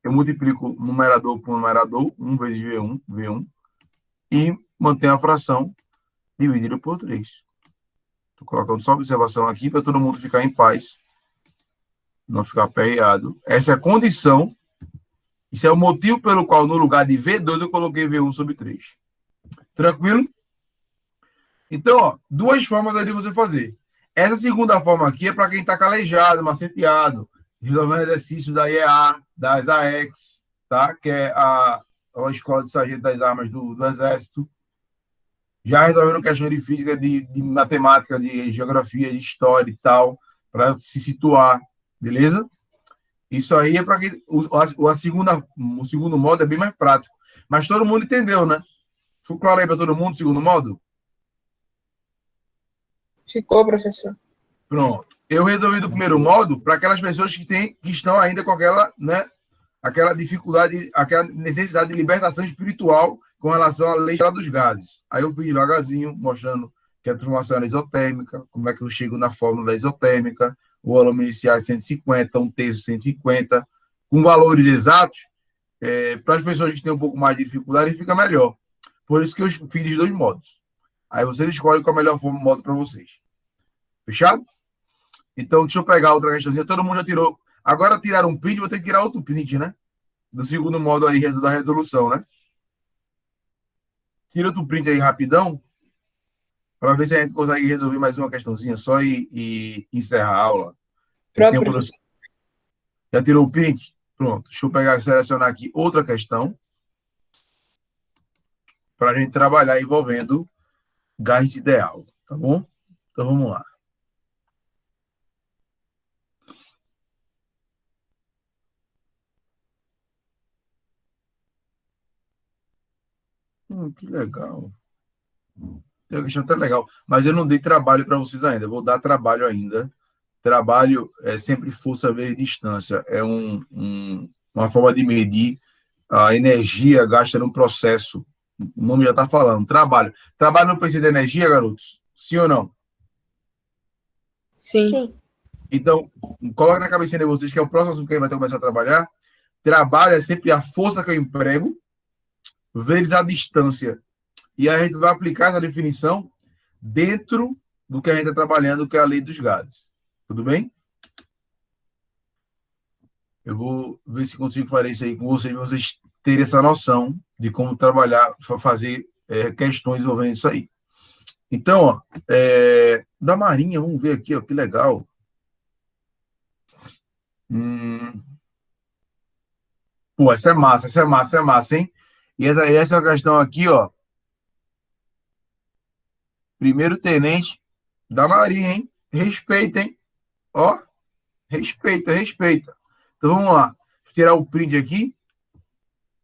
Eu multiplico numerador por numerador, 1 vezes V1, e mantenho a fração dividida por 3. Estou colocando só observação aqui para todo mundo ficar em paz, não ficar aperreado. Essa é a condição, isso é o motivo pelo qual, no lugar de V2, eu coloquei V1 sobre 3. Tranquilo? Então, ó, duas formas aí de você fazer. Essa segunda forma aqui é para quem está calejado, maceteado, resolvendo exercício da IEA, das AEX, tá? Que é a Escola de Sargento das Armas do Exército. Já resolvendo questões de física, de matemática, de geografia, de história e tal, para se situar, beleza? Isso aí é para quem. O segundo modo é bem mais prático. Mas todo mundo entendeu, né? Ficou claro aí para todo mundo o segundo modo? Ficou, professor. Pronto. Eu resolvi do primeiro modo para aquelas pessoas que estão ainda com aquela, né, aquela dificuldade, aquela necessidade de libertação espiritual com relação à lei dos gases. Aí eu fui devagarzinho, mostrando que a transformação era isotérmica, como é que eu chego na fórmula da isotérmica, o volume inicial é 150, um terço 150, com valores exatos, para as pessoas que têm um pouco mais de dificuldade, fica melhor. Por isso que eu fiz os dois modos. Aí vocês escolhem qual é o melhor modo para vocês. Fechado? Então, deixa eu pegar outra questãozinha. Todo mundo já tirou. Agora tiraram um print, vou ter que tirar outro print, né? Do segundo modo aí da resolução, né? Tira outro print aí rapidão, para ver se a gente consegue resolver mais uma questãozinha só e encerrar a aula. Pronto, professor. Já tirou o print? Pronto. Deixa eu pegar e selecionar aqui outra questão para a gente trabalhar envolvendo gás ideal, tá bom? Então, vamos lá. Que legal. Tem uma questão até legal. Mas eu não dei trabalho para vocês ainda. Eu vou dar trabalho ainda. Trabalho é sempre força, ver e distância. É uma forma de medir a energia gasta no processo. O nome já está falando. Trabalho. Trabalho não precisa de energia, garotos? Sim ou não? Sim. Sim. Então, coloca na cabeça de vocês que é o próximo assunto que a gente vai começar a trabalhar. Trabalho é sempre a força que eu emprego vezes a distância. E a gente vai aplicar essa definição dentro do que a gente está trabalhando, que é a lei dos gases. Tudo bem? Eu vou ver se consigo fazer isso aí com vocês, para vocês terem essa noção de como trabalhar, fazer questões envolvendo isso aí. Então, ó, da Marinha, vamos ver aqui, ó, que legal. Pô, essa é massa, hein? E essa questão aqui, ó. Primeiro tenente da Marinha, hein? Respeita, hein? Ó, respeita. Então, vamos lá. Vou tirar o print aqui.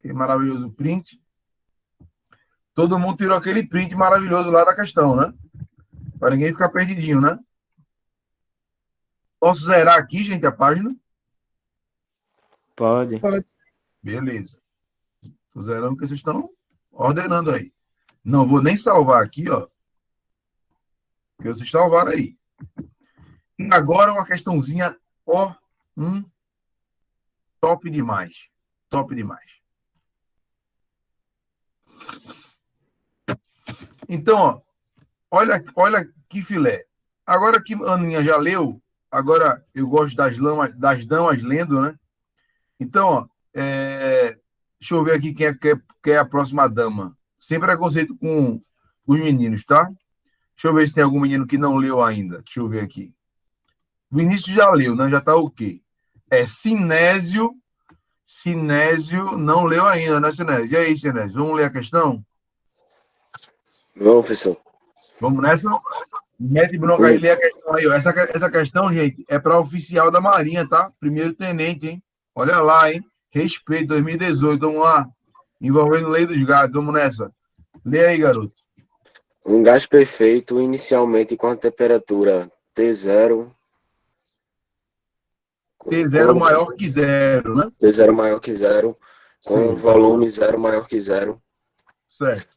Que maravilhoso print. Todo mundo tirou aquele print maravilhoso lá da questão, né? Para ninguém ficar perdidinho, né? Posso zerar aqui, gente, a página? Pode. Beleza. Estou zerando porque vocês estão ordenando aí. Não vou nem salvar aqui, ó. Porque vocês salvaram aí. E agora uma questãozinha, ó. Top demais. Top demais. Então, ó. Olha que filé. agora que a Aninha já leu, agora eu gosto das damas lendo, né? Então, ó, deixa eu ver aqui quem é a próxima dama. Sem preconceito com os meninos, tá? Deixa eu ver se tem algum menino que não leu ainda. Deixa eu ver aqui. Vinícius já leu, né? Já tá ok. Sinésio. Sinésio não leu ainda, né, Sinésio? E aí, Sinésio, vamos ler a questão? Vamos, professor. Vamos nessa? Mete bronca aí, lê a questão aí. Ó. Essa questão, gente, é para oficial da Marinha, tá? Primeiro tenente, hein? Olha lá, hein? Respeito, 2018, vamos lá. Envolvendo lei dos gatos, vamos nessa. Lê aí, garoto. Um gás perfeito inicialmente com a temperatura T0, T0 maior que zero, né? T0 maior que zero, com volume 0 maior que zero, Certo.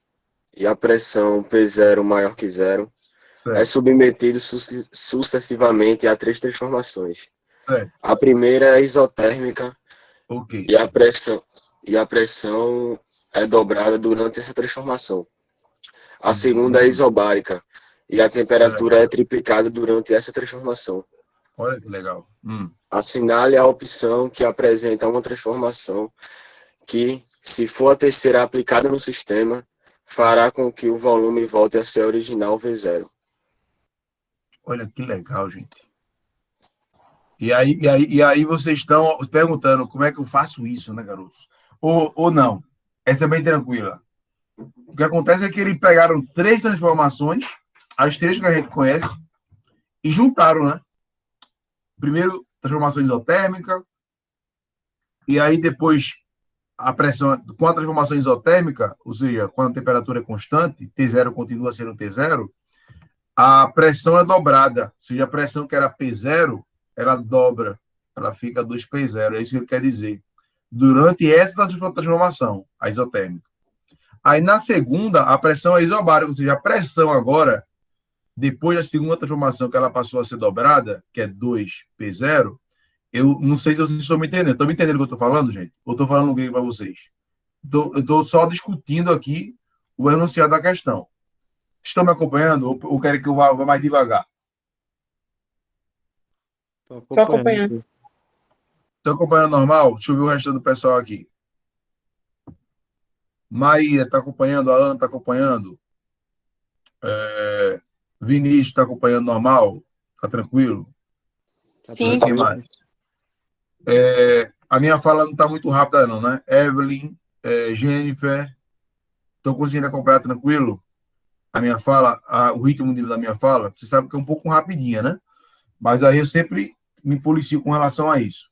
e a pressão P0 maior que zero, Certo. é submetido sucessivamente a 3 transformações. Certo. A primeira é isotérmica, Ok. e a pressão é dobrada durante essa transformação. A segunda é isobárica, e a temperatura é triplicada durante essa transformação. Olha que legal. Assinale a opção que apresenta uma transformação que, se for a terceira aplicada no sistema, fará com que o volume volte a ser original V0. Olha que legal, gente. E aí vocês estão perguntando como é que eu faço isso, né, garotos? Ou não. Essa é bem tranquila. O que acontece é que eles pegaram 3 transformações, as 3 que a gente conhece, e juntaram, né? Primeiro, transformação isotérmica, e aí depois a pressão, com a transformação isotérmica, ou seja, quando a temperatura é constante, T0 continua sendo T0, a pressão é dobrada, ou seja, a pressão que era P0, ela dobra, ela fica 2P0, é isso que ele quer dizer. Durante essa transformação, a isotérmica. Aí, na segunda, a pressão é isobárica, ou seja, a pressão agora, depois da segunda transformação que ela passou a ser dobrada, que é 2P0, eu não sei se vocês estão me entendendo. Estão me entendendo o que eu estou falando, gente? Ou estou falando grego para vocês? Eu estou só discutindo aqui o enunciado da questão. Estão me acompanhando ou querem que eu vá mais devagar? Estou acompanhando. Estão acompanhando normal? Deixa eu ver o resto do pessoal aqui. Maíra está acompanhando, a Ana está acompanhando. Vinícius está acompanhando normal? Está tranquilo? Sim. Quem mais? A minha fala não está muito rápida, não, né? Evelyn, Jennifer, estão conseguindo acompanhar tranquilo? A minha fala, o ritmo da minha fala, você sabe que é um pouco rapidinha, né? Mas aí eu sempre me policio com relação a isso.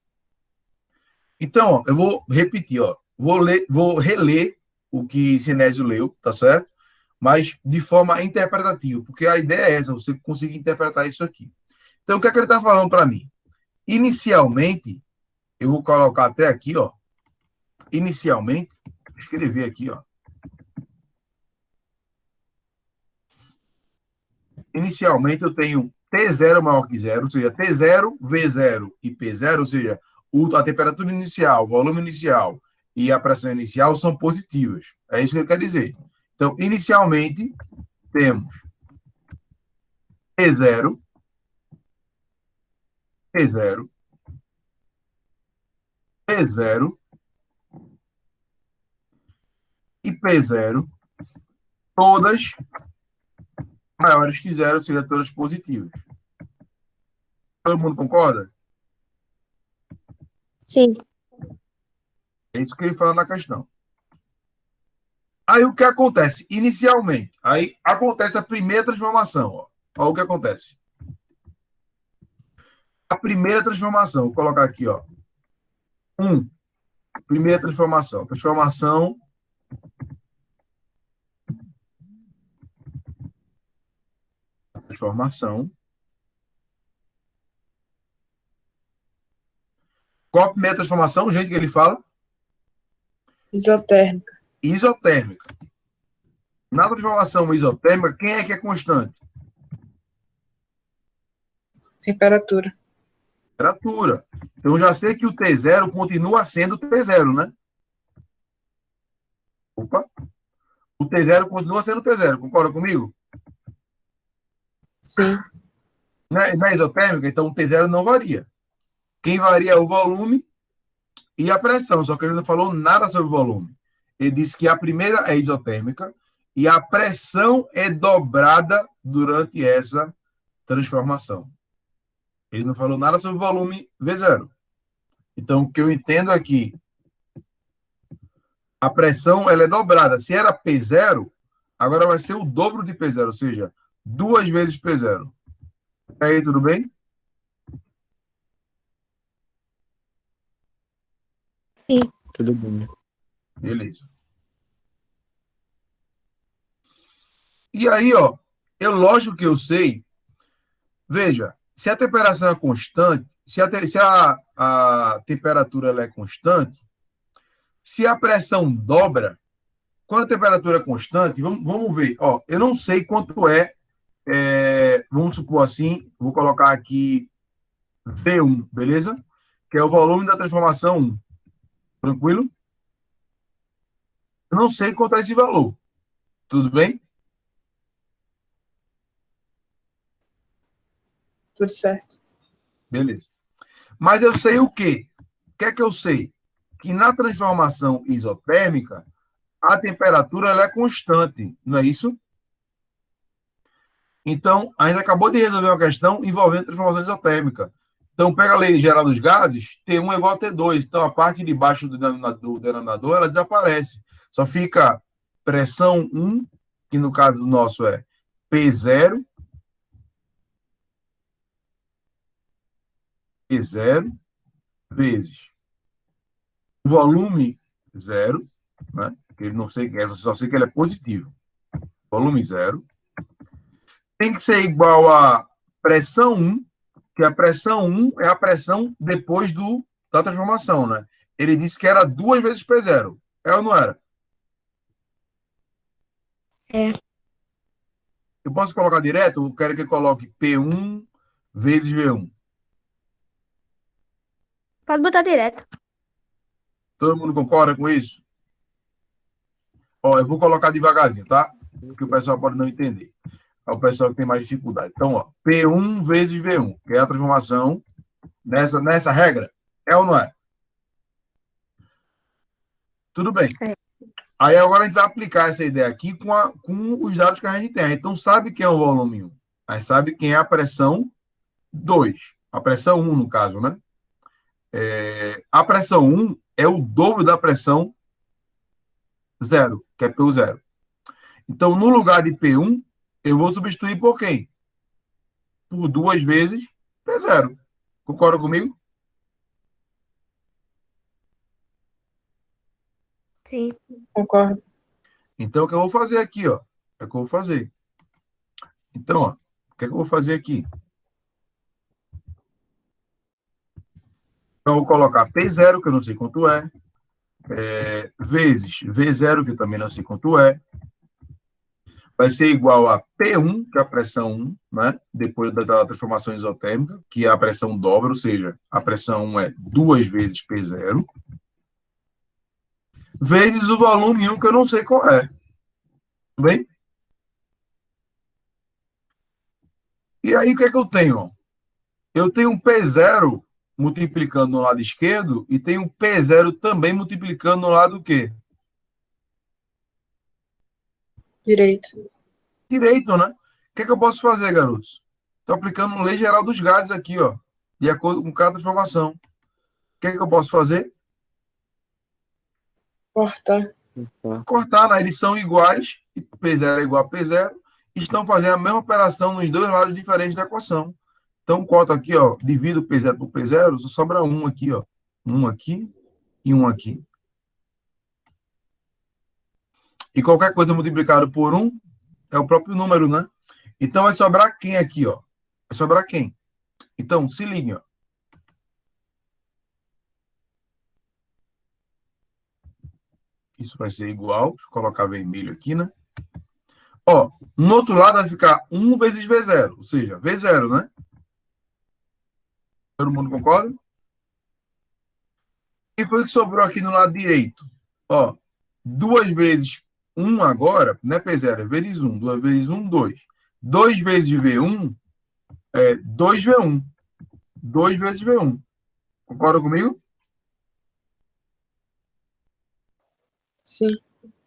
Então, ó, eu vou repetir, ó. Vou reler o que Sinésio leu, tá certo? Mas de forma interpretativa, porque a ideia é essa, você conseguir interpretar isso aqui. Então, o que é que ele está falando para mim? Inicialmente, eu vou colocar até aqui, ó. Inicialmente, escrever aqui, ó. Inicialmente, eu tenho T0 maior que zero, ou seja, T0, V0 e P0, ou seja, a temperatura inicial, o volume inicial e a pressão inicial são positivas. É isso que ele quer dizer. Então, inicialmente, temos T0, T0, P0 e P0, todas maiores que zero, ou seja, todas positivas. Todo mundo concorda? Sim. É isso que ele fala na questão. Aí o que acontece? Inicialmente, aí acontece a primeira transformação. Ó. Olha o que acontece. A primeira transformação, vou colocar aqui, ó. Primeira transformação. Transformação. Qual a primeira transformação, gente, que ele fala? Isotérmica. Isotérmica. Na transformação isotérmica, quem é que é constante? Temperatura. Temperatura. Então, eu já sei que o T0 continua sendo T0, né? Opa. O T0 continua sendo T0. Concorda comigo? Sim. Na isotérmica, então o P0 não varia. Quem varia é o volume e a pressão, só que ele não falou nada sobre o volume. Ele disse que a primeira é isotérmica e a pressão é dobrada durante essa transformação. Ele não falou nada sobre o volume V0. Então, o que eu entendo aqui, a pressão ela é dobrada. Se era P0, agora vai ser o dobro de P0, ou seja, 2 vezes P0. Aí, tudo bem? Tudo bem. Beleza. E aí, ó, lógico que eu sei. Veja, se a temperatura é constante, se a temperatura ela é constante, se a pressão dobra, quando a temperatura é constante, vamos ver, ó, eu não sei quanto vamos supor assim, vou colocar aqui V1, beleza? Que é o volume da transformação 1. Tranquilo? Eu não sei quanto é esse valor. Tudo bem? Tudo certo. Beleza. Mas eu sei o quê? O que é que eu sei? Que na transformação isotérmica, a temperatura ela é constante, não é isso? Então, a gente acabou de resolver uma questão envolvendo transformação isotérmica. Então, pega a lei geral dos gases, T1 é igual a T2. Então, a parte de baixo do denominador ela desaparece. Só fica pressão 1, que no caso nosso é P0, P0 vezes o volume 0, né? Que ele não sei, só sei que ele é positivo. Volume 0. Tem que ser igual a pressão 1, que a pressão 1 é a pressão depois da transformação, né? Ele disse que era 2 vezes P0. É ou não era? É. Eu posso colocar direto? Eu quero que eu coloque P1 vezes V1. Pode botar direto. Todo mundo concorda com isso? Ó, eu vou colocar devagarzinho, tá? Porque o pessoal pode não entender. É o pessoal que tem mais dificuldade. Então, ó, P1 vezes V1, que é a transformação nessa regra. É ou não é? Tudo bem. É. Aí agora a gente vai aplicar essa ideia aqui com os dados que a gente tem. A gente não sabe quem é o volume 1. A gente sabe quem é a pressão 2. A pressão 1, no caso, né? A pressão 1 é o dobro da pressão 0, que é P0. Então, no lugar de P1, eu vou substituir por quem? Por 2 vezes P0. Concorda comigo? Sim. Concordo. Então, o que eu vou fazer aqui, ó? É o que eu vou fazer. Então, ó, o que é que eu vou fazer aqui? Então, eu vou colocar P0, que eu não sei quanto vezes V0, que eu também não sei quanto é. Vai ser igual a P1, que é a pressão 1, né? Depois da transformação isotérmica, que é a pressão dobra, ou seja, a pressão 1 é 2 vezes P0, vezes o volume 1, que eu não sei qual é. Tudo bem? E aí, o que é que eu tenho? Eu tenho um P0 multiplicando no lado esquerdo e tenho um P0 também multiplicando no lado o quê? Direito. Direito, né? O que é que eu posso fazer, garotos? Estou aplicando a lei geral dos gases aqui, ó, de acordo com cada transformação. O que é que eu posso fazer? Cortar. Cortar, né? Eles são iguais, e P0 é igual a P0, e estão fazendo a mesma operação nos dois lados diferentes da equação. Então, corto aqui, ó, divido P0 por P0, só sobra um aqui, ó. Um aqui e um aqui. E qualquer coisa multiplicada por 1 é o próprio número, né? Então, vai sobrar quem aqui, ó? Vai sobrar quem? Então, se liguem, ó. Isso vai ser igual, deixa eu colocar vermelho aqui, né? Ó, no outro lado vai ficar 1 vezes V0, ou seja, V0, né? Todo mundo concorda? E foi o que sobrou aqui no lado direito? Ó, 2 vezes 1 agora, não é P0, é vezes 1. 2 vezes 1, 2. 2 vezes V1 é 2V1. 2 vezes V1. Concorda comigo? Sim.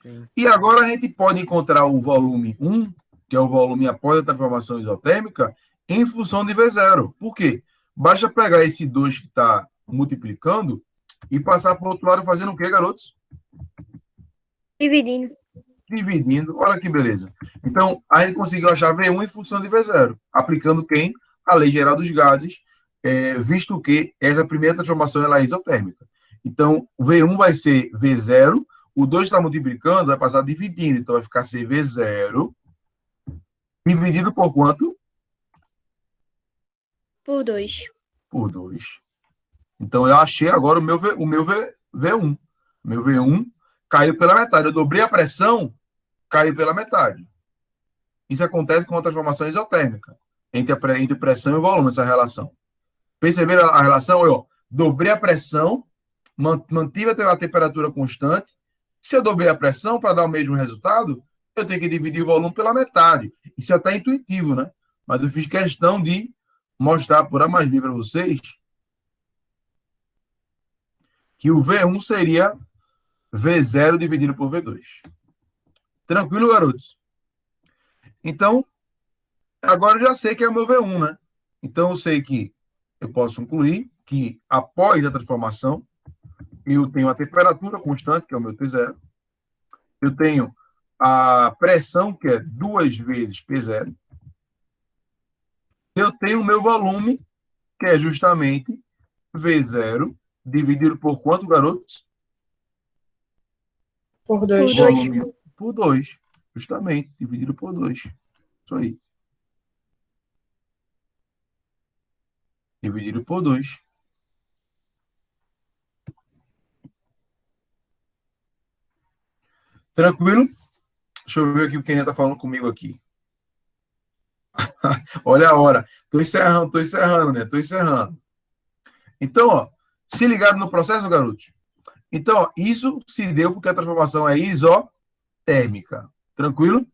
Sim. E agora a gente pode encontrar o volume 1, que é o volume após a transformação isotérmica, em função de V0. Por quê? Basta pegar esse 2 que está multiplicando e passar para o outro lado fazendo o quê, garotos? Dividindo. Dividindo. Olha que beleza. Então, a gente conseguiu achar V1 em função de V0, aplicando quem? A lei geral dos gases, visto que essa primeira transformação ela é isotérmica. Então, o V1 vai ser V0, o 2 está multiplicando, vai passar dividindo, então vai ficar CV0, dividido por quanto? Por 2. Por 2. Então, eu achei agora o meu V1. Meu V1 caiu pela metade. Eu dobrei a pressão, caiu pela metade. Isso acontece com a transformação isotérmica, entre pressão e volume, essa relação. Perceberam a relação? Eu dobrei a pressão, mantive a temperatura constante. Se eu dobrei a pressão para dar o mesmo resultado, eu tenho que dividir o volume pela metade. Isso é até intuitivo, né? Mas eu fiz questão de mostrar por A mais B para vocês que o V1 seria V0 dividido por V2. Tranquilo, garotos? Então, agora eu já sei que é o meu V1, né? Então, eu sei que eu posso incluir que após a transformação, eu tenho a temperatura constante, que é o meu T0. Eu tenho a pressão, que é 2 vezes P0. Eu tenho o meu volume, que é justamente V0 dividido por quanto, garotos? Por 2. Por dois. Volume por 2. Justamente, dividido por 2. Isso aí. Dividido por 2. Tranquilo? Deixa eu ver aqui o que está falando comigo aqui. Olha a hora. Estou encerrando, né? Estou encerrando. Então, ó, se ligaram no processo, garoto? Então, ó, isso se deu porque a transformação é isotérmica. Tranquilo?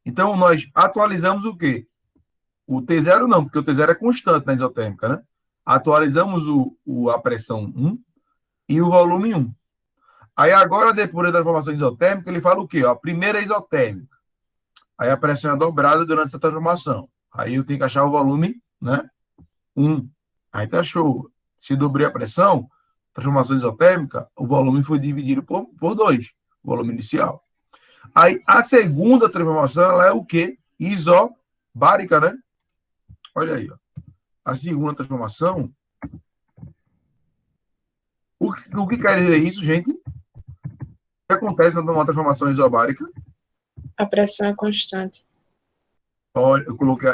Então, nós atualizamos o quê? O T0 não, porque o T0 é constante na isotérmica, né? Atualizamos a pressão 1 e o volume 1. Aí agora, depois da transformação isotérmica, ele fala o quê? Ó, a primeira é isotérmica. Aí a pressão é dobrada durante essa transformação. Aí eu tenho que achar o volume, né? 1. Aí tá show. Se dobrei a pressão, transformação isotérmica, o volume foi dividido por 2, o volume inicial. Aí a segunda transformação, ela é o quê? Isobárica, né? Olha aí, ó. A segunda transformação. O que quer dizer isso, gente? O que acontece numa transformação isobárica? A pressão é constante. Olha,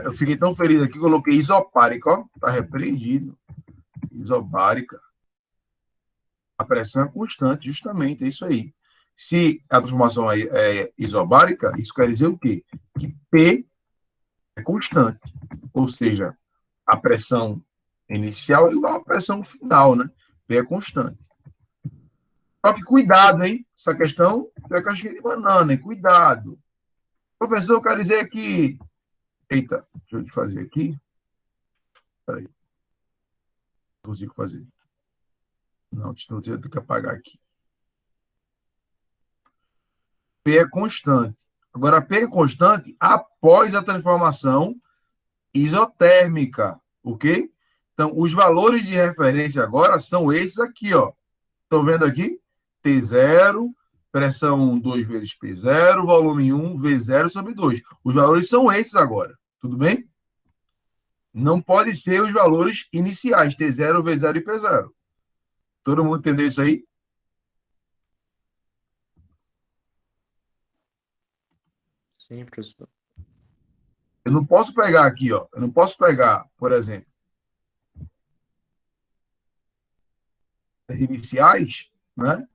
eu fiquei tão feliz aqui que eu coloquei isopárica, ó. Tá repreendido. Isobárica. A pressão é constante, justamente, é isso aí. Se a transformação é isobárica, isso quer dizer o quê? Que P é constante. Ou seja, a pressão inicial é igual à pressão final, né? P é constante. Só que cuidado, hein? Essa questão é casquinha de banana, hein? Cuidado. Professor, eu quero dizer que... Eita, deixa eu te fazer aqui. Espera aí. Não consigo fazer. Não, eu tenho que apagar aqui. P é constante. Agora, P é constante após a transformação isotérmica, ok? Então, os valores de referência agora são esses aqui, ó. Estão vendo aqui? T0, pressão 2 vezes P0, volume 1, V0 sobre 2. Os valores são esses agora, tudo bem? Não pode ser os valores iniciais, T0, V0 e P0. Todo mundo entendeu isso aí? Sim, professor. Eu não posso pegar aqui, ó. Eu não posso pegar, por exemplo, iniciais, né?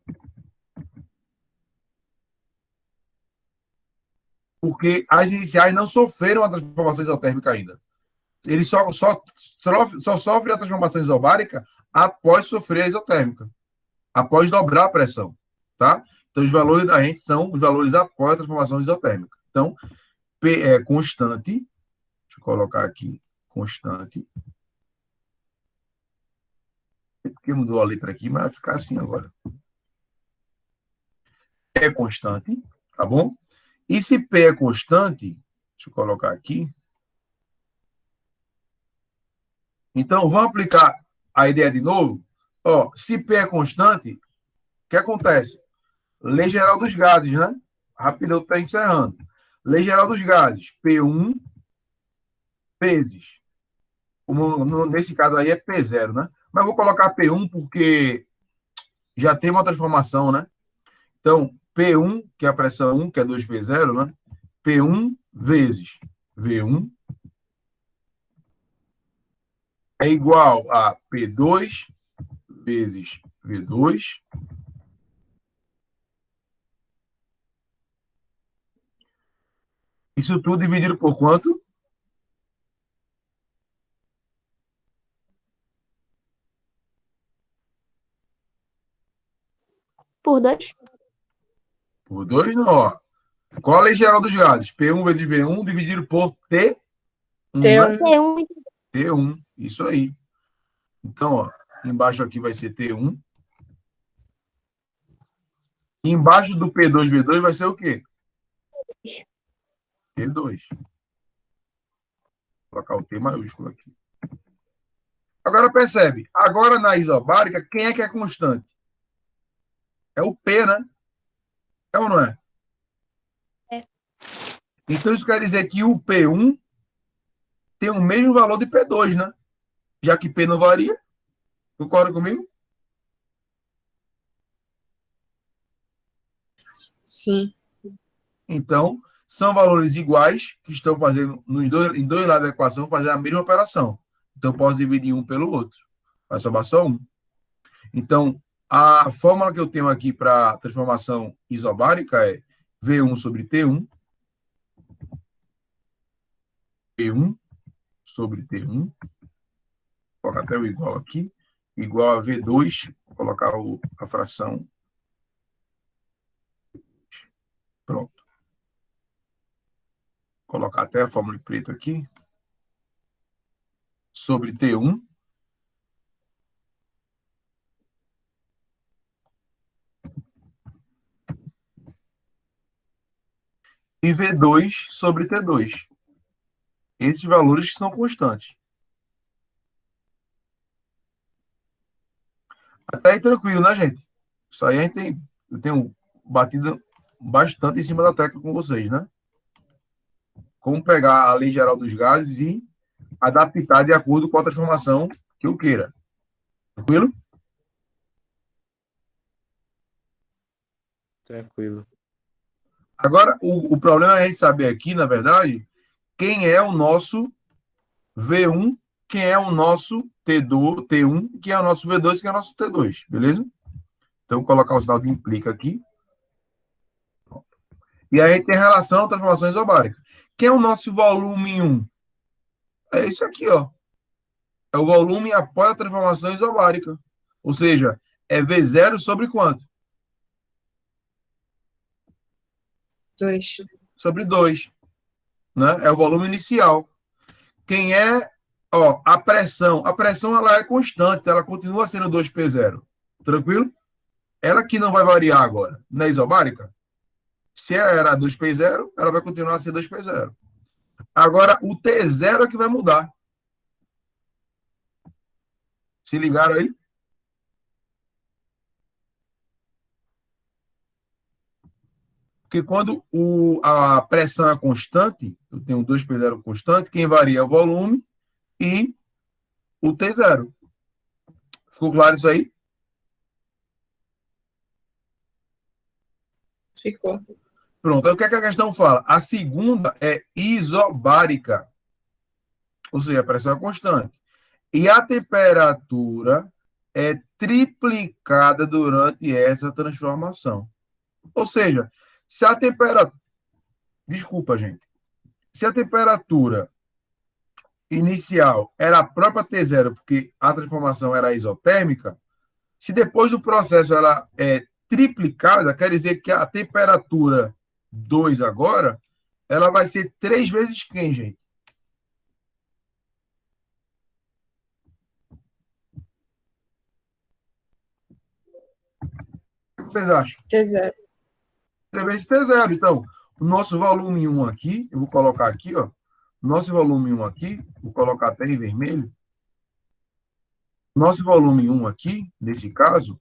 Porque as iniciais não sofreram a transformação isotérmica ainda. Ele só sofre a transformação isobárica após sofrer a isotérmica, após dobrar a pressão, tá? Então, os valores da gente são os valores após a transformação isotérmica. Então, P é constante. Deixa eu colocar aqui constante. Porque mudou a letra aqui, mas vai ficar assim agora. P é constante, tá bom? E se P é constante, deixa eu colocar aqui. Então, vamos aplicar a ideia de novo? Ó, se P é constante, o que acontece? Lei geral dos gases, né? Rapidão, está encerrando. Lei geral dos gases, P1 vezes. Nesse caso aí é P0, né? Mas vou colocar P1 porque já tem uma transformação, né? Então, P1, que é a pressão 1, que é 2P0, né? P1 vezes V1 é igual a P2 vezes V2 isso tudo dividido por quanto? Por 2. Por 2, não, ó. Qual a lei geral dos gases? P1 vezes V1 dividido por T1, né? T1. T1, isso aí. Então, ó, embaixo aqui vai ser T1. E embaixo do P2, V2 vai ser o quê? T2. Vou colocar o T maiúsculo aqui. Agora percebe, agora na isobárica, quem é que é constante? É o P, né? É ou não é? É. Então isso quer dizer que o P1 tem o mesmo valor de P2, né? Já que P não varia. Concorda comigo? Sim. Então, são valores iguais que estão fazendo em dois lados da equação fazendo a mesma operação. Então, eu posso dividir um pelo outro. Vai sobrar só um. Então, a fórmula que eu tenho aqui para transformação isobárica é V1 sobre T1. P1 sobre T1. Vou colocar até o igual aqui. Igual a V2. Vou colocar a fração. Pronto. Vou colocar até a fórmula em preto aqui. Sobre T1. E V2 sobre T2. Esses valores são constantes. Até aí tranquilo, né, gente? Isso aí eu tenho batido bastante em cima da tecla com vocês, né? Como pegar a lei geral dos gases e adaptar de acordo com a transformação que eu queira. Tranquilo? Tranquilo. Agora, o problema é a gente saber aqui, na verdade, quem é o nosso V1, quem é o nosso T2, T1, quem é o nosso V2, quem é o nosso T2, beleza? Então, vou colocar o sinal de implica aqui. E aí tem relação à transformação isobárica. Quem é o nosso volume 1? É isso aqui, ó. É o volume após a transformação isobárica. Ou seja, é V0 sobre quanto? 2. Sobre 2. Né? É o volume inicial. Quem é, ó, a pressão? A pressão ela é constante, ela continua sendo 2P0. Tranquilo? Ela que não vai variar agora. Na isobárica, se era 2P0, ela vai continuar a ser 2P0. Agora, o T0 é que vai mudar. Se ligaram aí? Porque quando a pressão é constante, eu tenho 2P0 constante, quem varia é o volume e o T0. Ficou claro isso aí? Ficou. Pronto. Aí o que é que a questão fala? A segunda é isobárica. Ou seja, a pressão é constante. E a temperatura é triplicada durante essa transformação. Ou seja, se a temperatura... Desculpa, gente. Se a temperatura inicial era a própria T0, porque a transformação era isotérmica, se depois do processo ela é triplicada, quer dizer que a temperatura 2 agora, ela vai ser 3 vezes quem, gente? que vocês acham? T0. 3 vezes T0. Então, o nosso volume 1 aqui, eu vou colocar aqui, ó. Nosso volume 1 aqui, vou colocar até em vermelho. Nosso volume 1 aqui, nesse caso,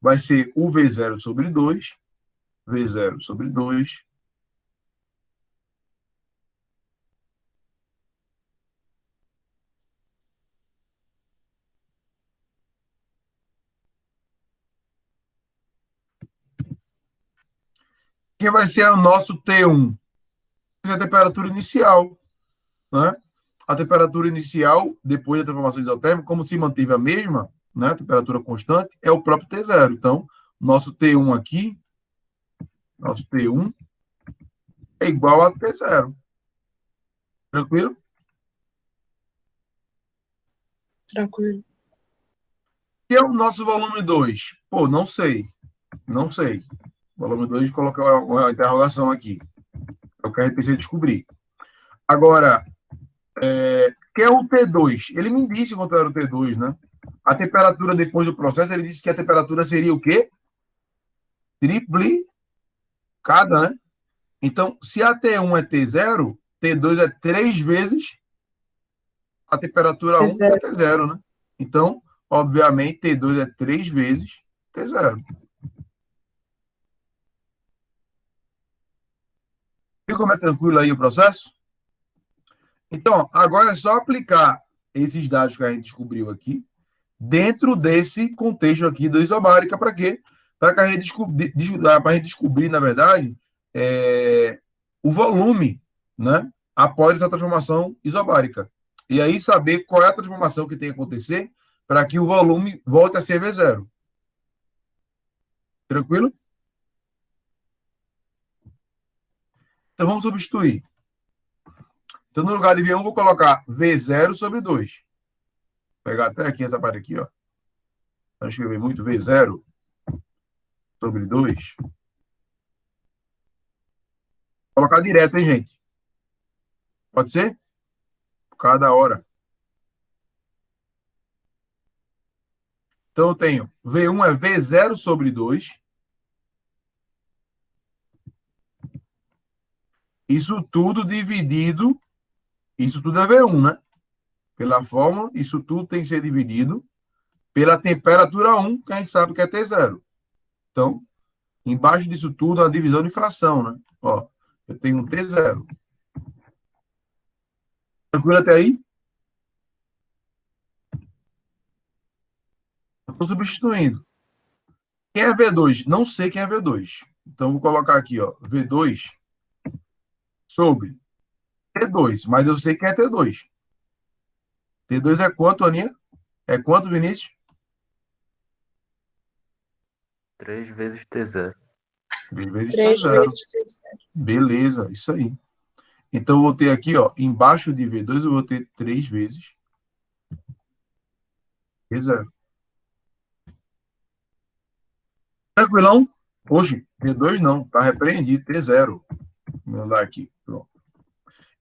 vai ser o V0 sobre 2, V0 sobre 2, que vai ser o nosso T1, que é a temperatura inicial, né? A temperatura inicial, depois da transformação isotérmica, como se manteve a mesma, né? Temperatura constante, é o próprio T0. Então, nosso T1 aqui, nosso T1 é igual a T0. Tranquilo? Tranquilo. E é o nosso volume 2? Pô, não sei. Não sei. Volume 2, colocar uma interrogação aqui. É o que a gente precisa descobrir. Agora, que é o T2? Ele me disse quanto era o T2, né? A temperatura depois do processo, ele disse que a temperatura seria o quê? Triplicada, né? Então, se a T1 é T0, T2 é 3 vezes a temperatura 1, que é T0, né? Então, obviamente, T2 é 3 vezes T0. Viu como é tranquilo aí o processo? Então, agora é só aplicar esses dados que a gente descobriu aqui dentro desse contexto aqui da isobárica. Para quê? Para que a gente descobrir, na verdade, o volume, né, após essa transformação isobárica. E aí saber qual é a transformação que tem que acontecer para que o volume volte a ser V0. Tranquilo? Então vamos substituir. Então, no lugar de V1, vou colocar V0 sobre 2. Vou pegar até aqui essa parte aqui, ó. Vou escrever muito V0 sobre 2. Vou colocar direto, hein, gente? Pode ser? Cada hora. Então, eu tenho V1 é V0 sobre 2. Isso tudo dividido. Isso tudo é V1, né? Pela fórmula, isso tudo tem que ser dividido pela temperatura 1, que a gente sabe que é T0. Então, embaixo disso tudo, a divisão de fração, né? Ó, eu tenho um T0. Tranquilo até aí? Estou substituindo. Quem é V2? Não sei quem é V2. Então, vou colocar aqui, ó, V2 sobre T2. Mas eu sei quem é T2. T2 é quanto, Aninha? É quanto, Vinícius? 3 vezes T0. 3 vezes 3 T0. vezes T0. Beleza, isso aí. Então, eu vou ter aqui, ó, embaixo de V2, eu vou ter 3 vezes T0. Tranquilão? Hoje, V2 não, tá repreendido, T0. Vou mandar aqui, pronto.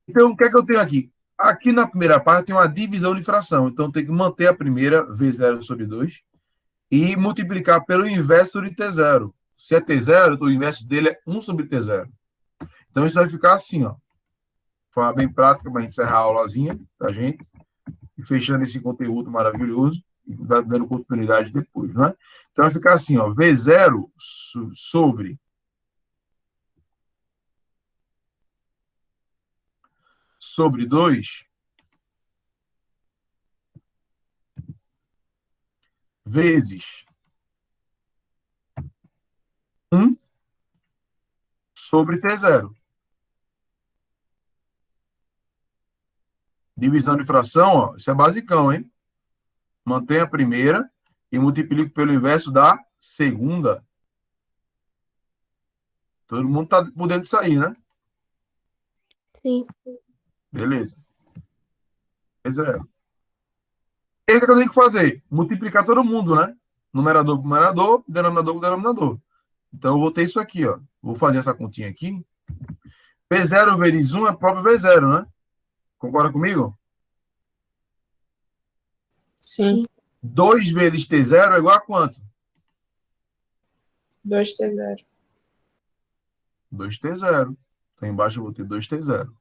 Então, o que é que eu tenho aqui? Aqui na primeira parte tem uma divisão de fração, então tem que manter a primeira, V0 sobre 2, e multiplicar pelo inverso de T0. Se é T0, o inverso dele é 1 sobre T0. Então, isso vai ficar assim, ó. De forma bem prática, para a gente encerrar a aulazinha da gente, e fechando esse conteúdo maravilhoso, e dando continuidade depois, né? Então, vai ficar assim, ó, V0 sobre 2 vezes 1 sobre T0. Divisão de fração, ó, isso é basicão, hein? Mantém a primeira e multiplica pelo inverso da segunda. Todo mundo está podendo sair, né? Sim. Beleza. V0. E aí, o que eu tenho que fazer? Multiplicar todo mundo, né? Numerador por numerador, denominador por denominador. Então, eu vou ter isso aqui, ó. Vou fazer essa continha aqui. V0 vezes 1 é próprio V0, né? Concorda comigo? Sim. 2 vezes T0 é igual a quanto? 2T0. 2T0. Então, embaixo eu vou ter 2T0.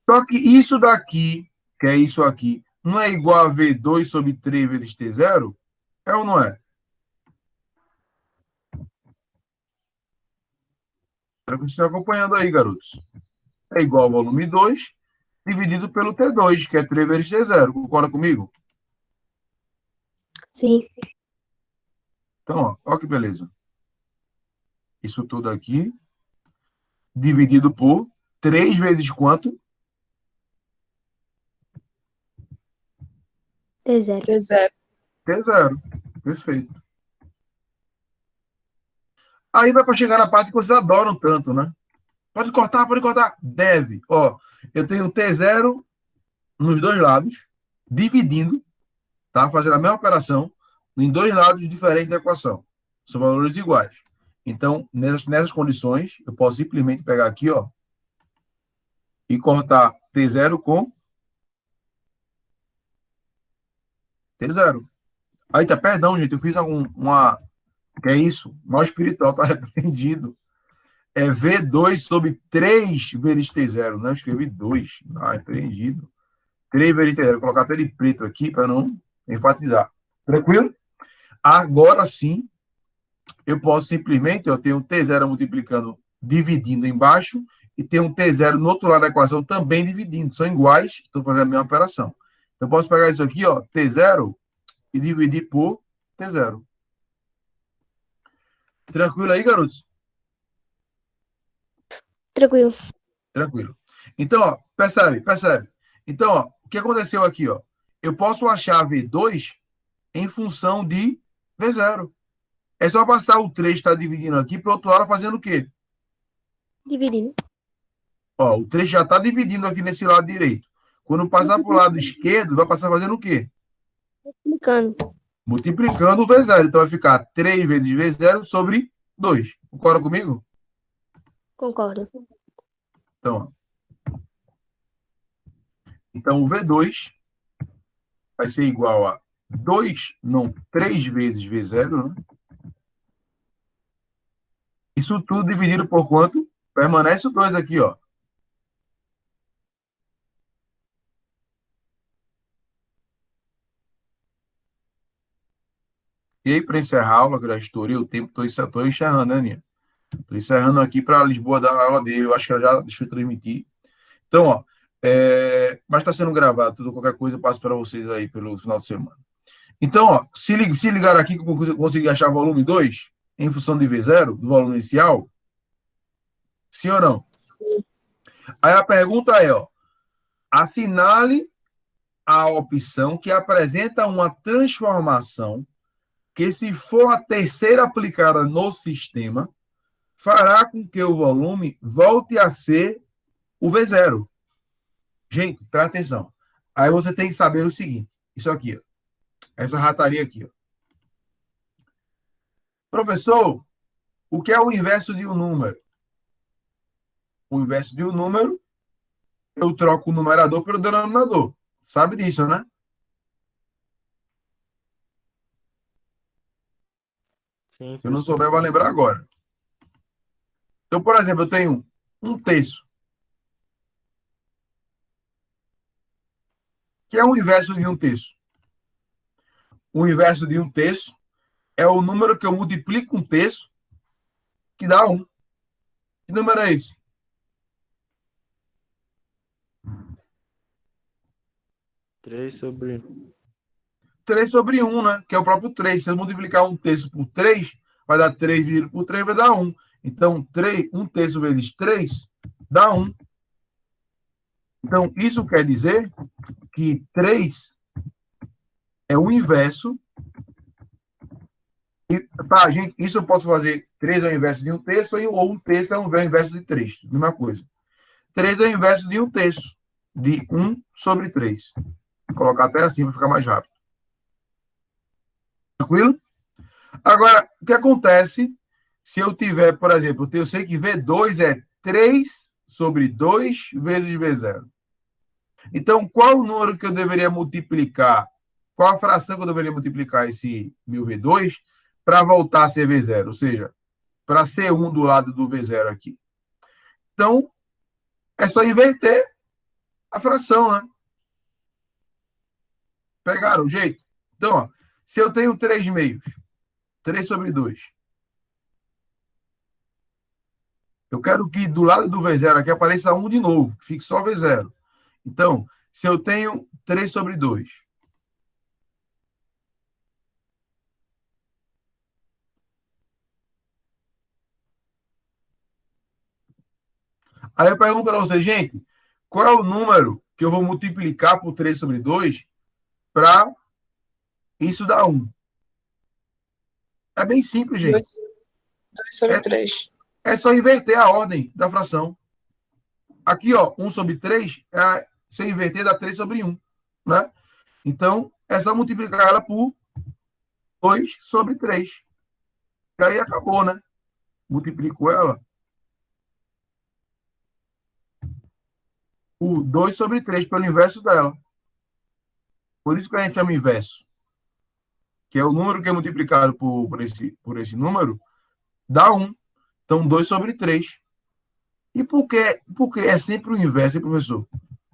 Só que isso daqui, que é isso aqui, não é igual a V2 sobre 3 vezes T0? É ou não é? Espero que vocês estejam acompanhando aí, garotos. É igual ao volume 2 dividido pelo T2, que é 3 vezes T0. Concorda comigo? Sim. Então, ó que beleza. Isso tudo aqui dividido por 3 vezes quanto? T0. T0. T0. Perfeito. Aí vai para chegar na parte que vocês adoram tanto, né? Pode cortar, pode cortar. Deve. Ó, eu tenho T0 nos dois lados, dividindo, tá? Fazendo a mesma operação em dois lados diferentes da equação. São valores iguais. Então, nessas condições, eu posso simplesmente pegar aqui, ó, e cortar T0 com T0. Aí tá, perdão, gente, eu fiz uma... Que é isso? Mal espiritual tá repreendido. É V2 sobre 3 vezes T0, né? Eu escrevi 2. Ah, repreendido. 3 vezes T0. Vou colocar até de preto aqui para não enfatizar. Tranquilo? Agora sim, eu posso simplesmente, eu tenho um T0 multiplicando, dividindo embaixo, e tenho um T0 no outro lado da equação também dividindo. São iguais, estou fazendo a mesma operação. Então, eu posso pegar isso aqui, ó, T0, e dividir por T0. Tranquilo aí, garotos? Tranquilo. Tranquilo. Então, ó, percebe. Então, ó, o que aconteceu aqui, ó? Eu posso achar V2 em função de V0. É só passar o 3 que está dividindo aqui para o outro lado fazendo o quê? Dividindo. Ó, o 3 já está dividindo aqui nesse lado direito. Quando passar para o lado esquerdo, vai passar fazendo o quê? Multiplicando. Multiplicando o V0. Então, vai ficar 3 vezes V0 sobre 2. Concorda comigo? Concordo. Então, o V2 vai ser igual a 2, não, 3 vezes V0, né? Isso tudo dividido por quanto? Permanece o 2 aqui, ó. E aí, para encerrar a aula, que eu já estourei o tempo, estou encerrando, né, Aninha? Estou encerrando aqui para Lisboa dar a aula dele. Eu acho que ela já deixou eu transmitir. Então, ó, mas está sendo gravado, tudo, qualquer coisa eu passo para vocês aí pelo final de semana. Então, ó, se ligar aqui que eu consegui achar volume 2 em função de V0, do volume inicial, sim ou não? Sim. Aí a pergunta é, ó, assinale a opção que apresenta uma transformação que, se for a terceira aplicada no sistema, fará com que o volume volte a ser o V0. Gente, presta atenção. Aí você tem que saber o seguinte, isso aqui, ó, essa rataria aqui, ó. Professor, o que é o inverso de um número? O inverso de um número, eu troco o numerador pelo denominador. Sabe disso, né? Sim, Se eu não souber, vai lembrar agora. Então, por exemplo, eu tenho um terço, que é o inverso de um terço. O inverso de um terço é o número que eu multiplico um terço, que dá 1. Que número é esse? 3 sobre 3 sobre 1, né? Que é o próprio 3. Se eu multiplicar um terço por 3, vai dar 3 dividido por 3, vai dar 1. Então, 1 terço vezes 3 dá 1. Então, isso quer dizer que 3 é o inverso. E, tá, gente, isso eu posso fazer. 3 é o inverso de um terço, ou um terço é o inverso de 3. Mesma coisa. 3 é o inverso de um terço, de 1 sobre 3. Vou colocar até assim para ficar mais rápido. Tranquilo? Agora, o que acontece se eu tiver, por exemplo, eu sei que V2 é 3 sobre 2 vezes V0. Então, qual o número que eu deveria multiplicar? Qual a fração que eu deveria multiplicar esse 1000V2 para voltar a ser V0? Ou seja, para ser 1 do lado do V0 aqui. Então, é só inverter a fração, né? Pegaram o jeito? Então, ó, se eu tenho 3 meios, 3 sobre 2, eu quero que do lado do V0 aqui apareça 1 de novo, fique só V0. Então, se eu tenho 3 sobre 2, aí eu pergunto para vocês, gente, qual é o número que eu vou multiplicar por 3 sobre 2 para isso dar 1? É bem simples, gente. 2 sobre 3. É só inverter a ordem da fração. Aqui, ó, 1 sobre 3, se eu inverter, dá 3 sobre 1, né? Então, é só multiplicar ela por 2 sobre 3. E aí acabou, né? Multiplico ela por 2 sobre 3, pelo inverso dela. Por isso que a gente chama inverso. Que é o número que é multiplicado por esse número, dá 1. Então, 2 sobre 3. E por que é sempre o inverso, hein, professor?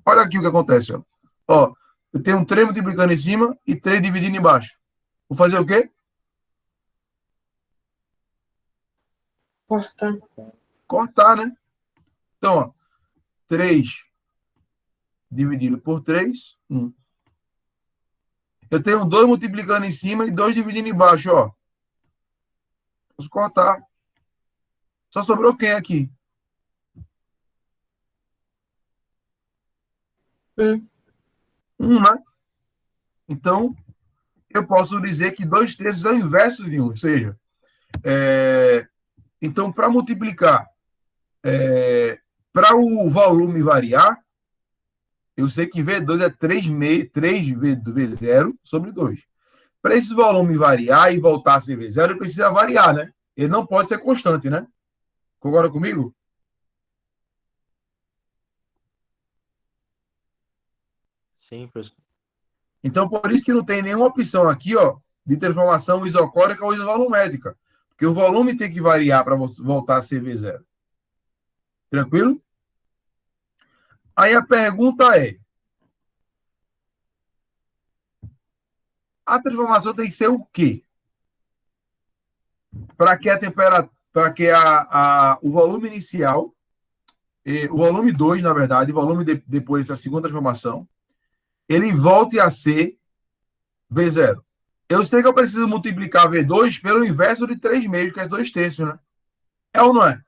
Olha aqui o que acontece, ó. Ó, eu tenho um 3 multiplicando em cima e 3 dividindo embaixo. Vou fazer o quê? Cortar. Cortar, né? Então, ó, 3 dividido por 3, 1. Eu tenho 2 multiplicando em cima e 2 dividindo embaixo, ó. Vamos cortar. Só sobrou quem aqui? 1. 1, né? Então, eu posso dizer que 2/3 é o inverso de 1. Ou seja, então, para multiplicar, para o volume variar, eu sei que V2 é 3V0 sobre 2. Para esse volume variar e voltar a ser V0, ele precisa variar, né? Ele não pode ser constante, né? Concorda comigo? Sim, professor. Então, por isso que não tem nenhuma opção aqui, ó, de transformação isocórica ou isovolumétrica. Porque o volume tem que variar para voltar a ser V0. Tranquilo? Aí a pergunta é: a transformação tem que ser o quê? Para que a temperatura, para que o volume inicial, o volume 2, na verdade, o volume depois dessa segunda transformação, ele volte a ser V0. Eu sei que eu preciso multiplicar V2 pelo inverso de 3 meios, que é 2/3, né? É ou não é?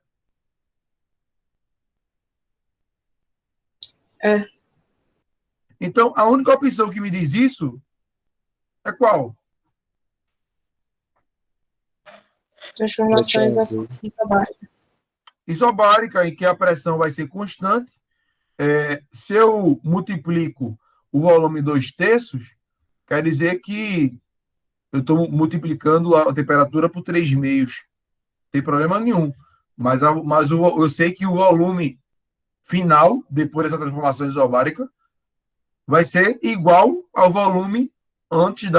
É. Então, a única opção que me diz isso é qual? Transformações isobárica. Isobárica, em que a pressão vai ser constante. Se eu multiplico o volume 2/3, quer dizer que eu estou multiplicando a temperatura por 3 meios. Não tem problema nenhum. Mas eu sei que o volume final, depois dessa transformação isobárica, vai ser igual ao volume antes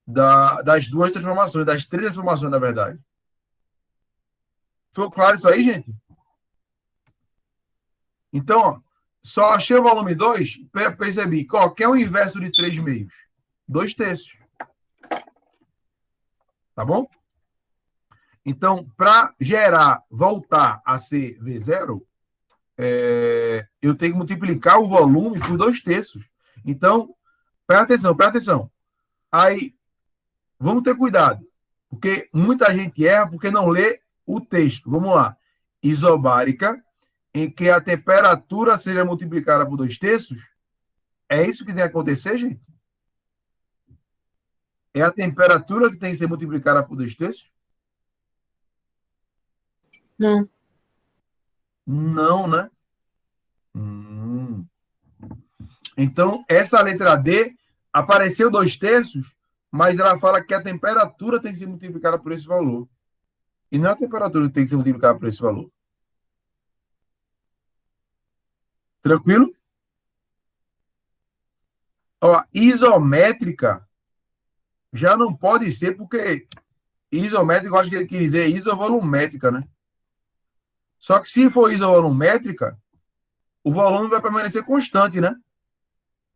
das duas transformações, das 3 transformações, na verdade. Ficou claro isso aí, gente? Então, ó, só achei o volume 2, percebi que é o inverso de 3 meios? 2/3. Tá bom? Então, para voltar a ser V0, eu tenho que multiplicar o volume por 2/3. Então, presta atenção. Aí, vamos ter cuidado, porque muita gente erra porque não lê o texto. Vamos lá. Isobárica, em que a temperatura seja multiplicada por 2/3. É isso que tem que acontecer, gente? É a temperatura que tem que ser multiplicada por 2/3? Não. Não, né? Então, essa letra D apareceu 2/3, mas ela fala que a temperatura tem que ser multiplicada por esse valor. E não é a temperatura que tem que ser multiplicada por esse valor. Tranquilo? Ó, isométrica já não pode ser, porque isométrica, eu acho que ele quer dizer isovolumétrica, né? Só que se for isovolumétrica, o volume vai permanecer constante, né?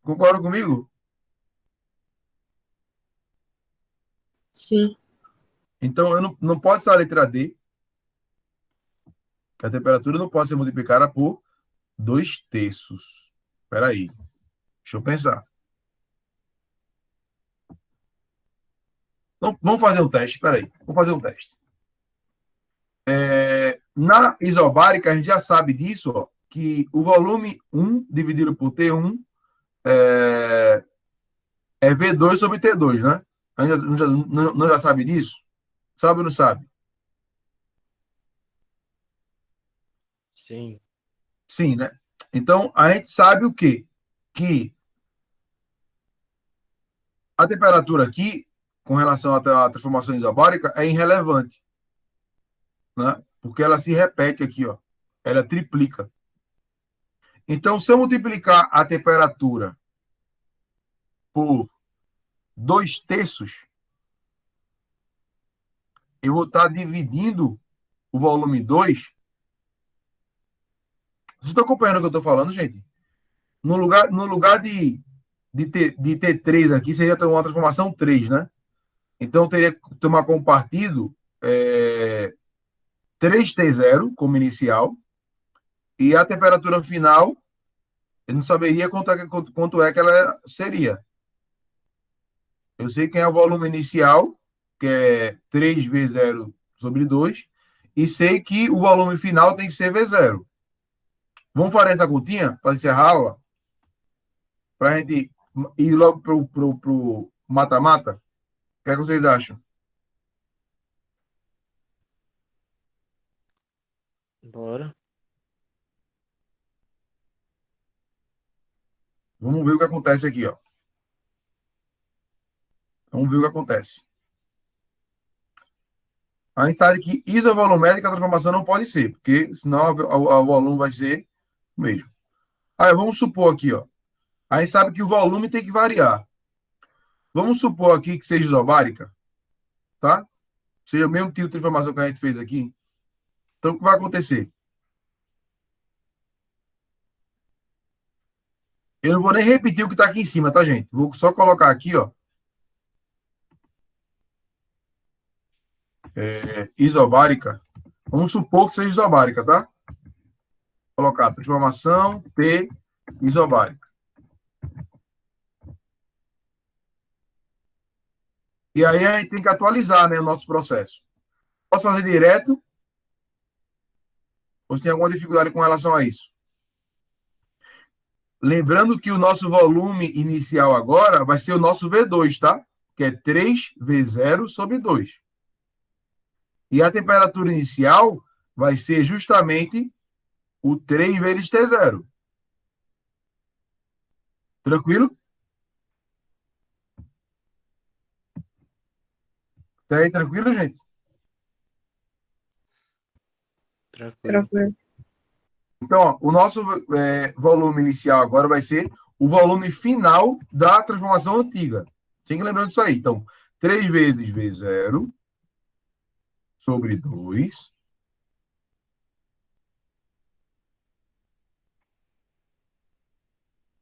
Concorda comigo? Sim. Então, eu não pode ser a letra D, que a temperatura não pode ser multiplicada por 2/3. Espera aí. Deixa eu pensar. Então, vamos fazer um teste. Espera aí. Vamos fazer um teste. Na isobárica, a gente já sabe disso, ó, que o volume 1 dividido por T1 é V2 sobre T2, né? A gente não já sabe disso? Sabe ou não sabe? Sim. Sim, né? Então, a gente sabe o quê? Que a temperatura aqui, com relação à transformação isobárica, é irrelevante, né? Porque ela se repete aqui, ó. Ela triplica. Então, se eu multiplicar a temperatura por 2/3, eu vou estar dividindo o volume 2. Vocês estão acompanhando o que eu estou falando, gente? No lugar de ter 3 aqui, seria ter uma transformação 3, né? Então, eu teria que tomar como partido 3T0 como inicial, e a temperatura final, eu não saberia quanto é que ela seria. Eu sei quem é o volume inicial, que é 3V0/2, e sei que o volume final tem que ser V0. Vamos fazer essa continha para encerrar a aula? Para a gente ir logo para o mata-mata? O que é que vocês acham? Bora. Vamos ver o que acontece aqui, ó. Vamos ver o que acontece. A gente sabe que isovolumétrica a transformação não pode ser, porque senão o volume vai ser o mesmo. Aí, vamos supor aqui, ó. A gente sabe que o volume tem que variar. Vamos supor aqui que seja isobárica, tá? Seja o mesmo tipo de transformação que a gente fez aqui. Então, o que vai acontecer? Eu não vou nem repetir o que está aqui em cima, tá, gente? Vou só colocar aqui, ó. Isobárica. Vamos supor que seja isobárica, tá? Vou colocar transformação T isobárica. E aí a gente tem que atualizar, né, o nosso processo. Posso fazer direto? Ou você tem alguma dificuldade com relação a isso? Lembrando que o nosso volume inicial agora vai ser o nosso V2, tá? Que é 3V0/2. E a temperatura inicial vai ser justamente o 3 vezes T0. Tranquilo? Tá aí tranquilo, gente? Tranquilo. Tranquilo. Então, ó, o nosso volume inicial agora vai ser o volume final da transformação antiga. Sempre lembrando disso aí. Então, 3 vezes V0 sobre 2.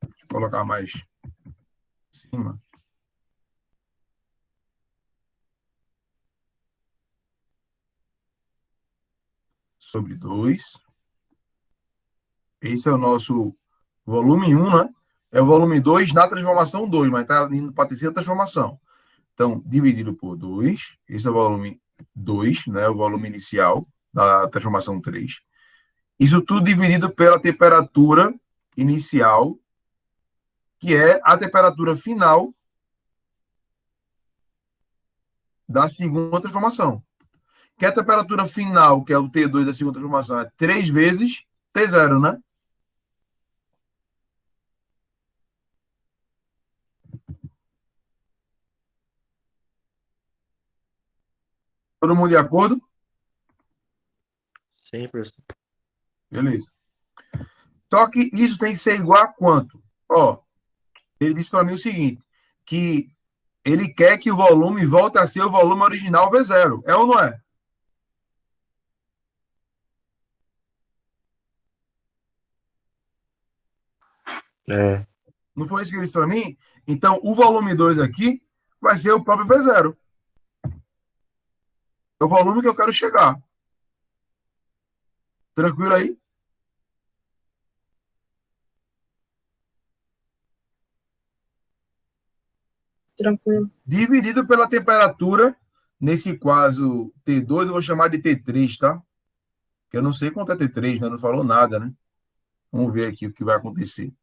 Deixa eu colocar mais em cima. Sobre 2. Esse é o nosso volume 1, né? É o volume 2 na transformação 2, mas está indo para a terceira transformação. Então, dividido por 2, esse é o volume 2, né? O volume inicial da transformação 3. Isso tudo dividido pela temperatura inicial, que é a temperatura final da segunda transformação. Que a temperatura final, que é o T2 da segunda transformação, é 3 vezes T0, né? Todo mundo de acordo? Sim, professor. Beleza. Só que isso tem que ser igual a quanto? Ó, Ele disse para mim o seguinte, que ele quer que o volume volte a ser o volume original V0. É ou não é? É, Não foi isso que ele disse para mim? Então, o volume 2 aqui vai ser o próprio V0. É o volume que eu quero chegar. Tranquilo aí? Tranquilo. Dividido pela temperatura, nesse caso T2, eu vou chamar de T3, tá? Que eu não sei quanto é T3, né? Não falou nada, né? Vamos ver aqui o que vai acontecer.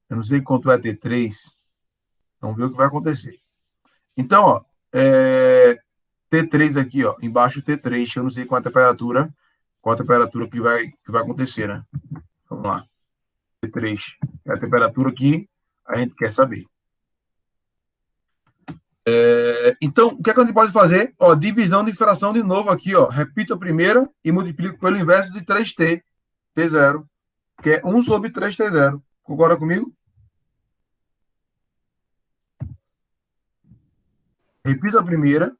Eu não sei quanto é T3. Vamos ver o que vai acontecer. Então, ó, T3 aqui, ó, embaixo T3, eu não sei qual a temperatura que vai acontecer, né? Vamos lá. T3 é a temperatura que a gente quer saber. Então, o que é que a gente pode fazer? Ó, divisão de fração de novo aqui, ó. Repito a primeira e multiplico pelo inverso de 3t, T0, que é 1 sobre 3t0. Concorda comigo? Repito a primeira.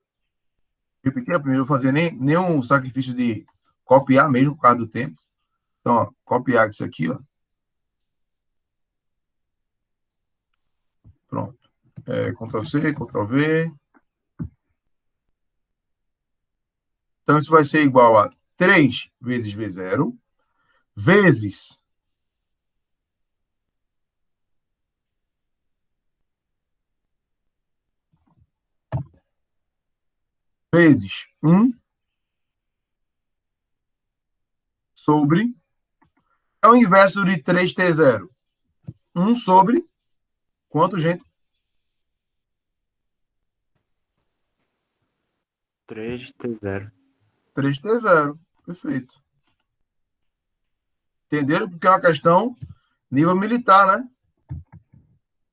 Repetir a primeira, não vou fazer nenhum sacrifício de copiar mesmo por causa do tempo. Então, ó, copiar isso aqui, ó. Pronto. Ctrl+C, Ctrl+V. Então, isso vai ser igual a 3 vezes V0, vezes vezes 1 sobre, é o inverso de 3t0. 1 sobre, quanto, gente? 3T0. 3t0. Perfeito. Entenderam? Porque é uma questão nível militar, né?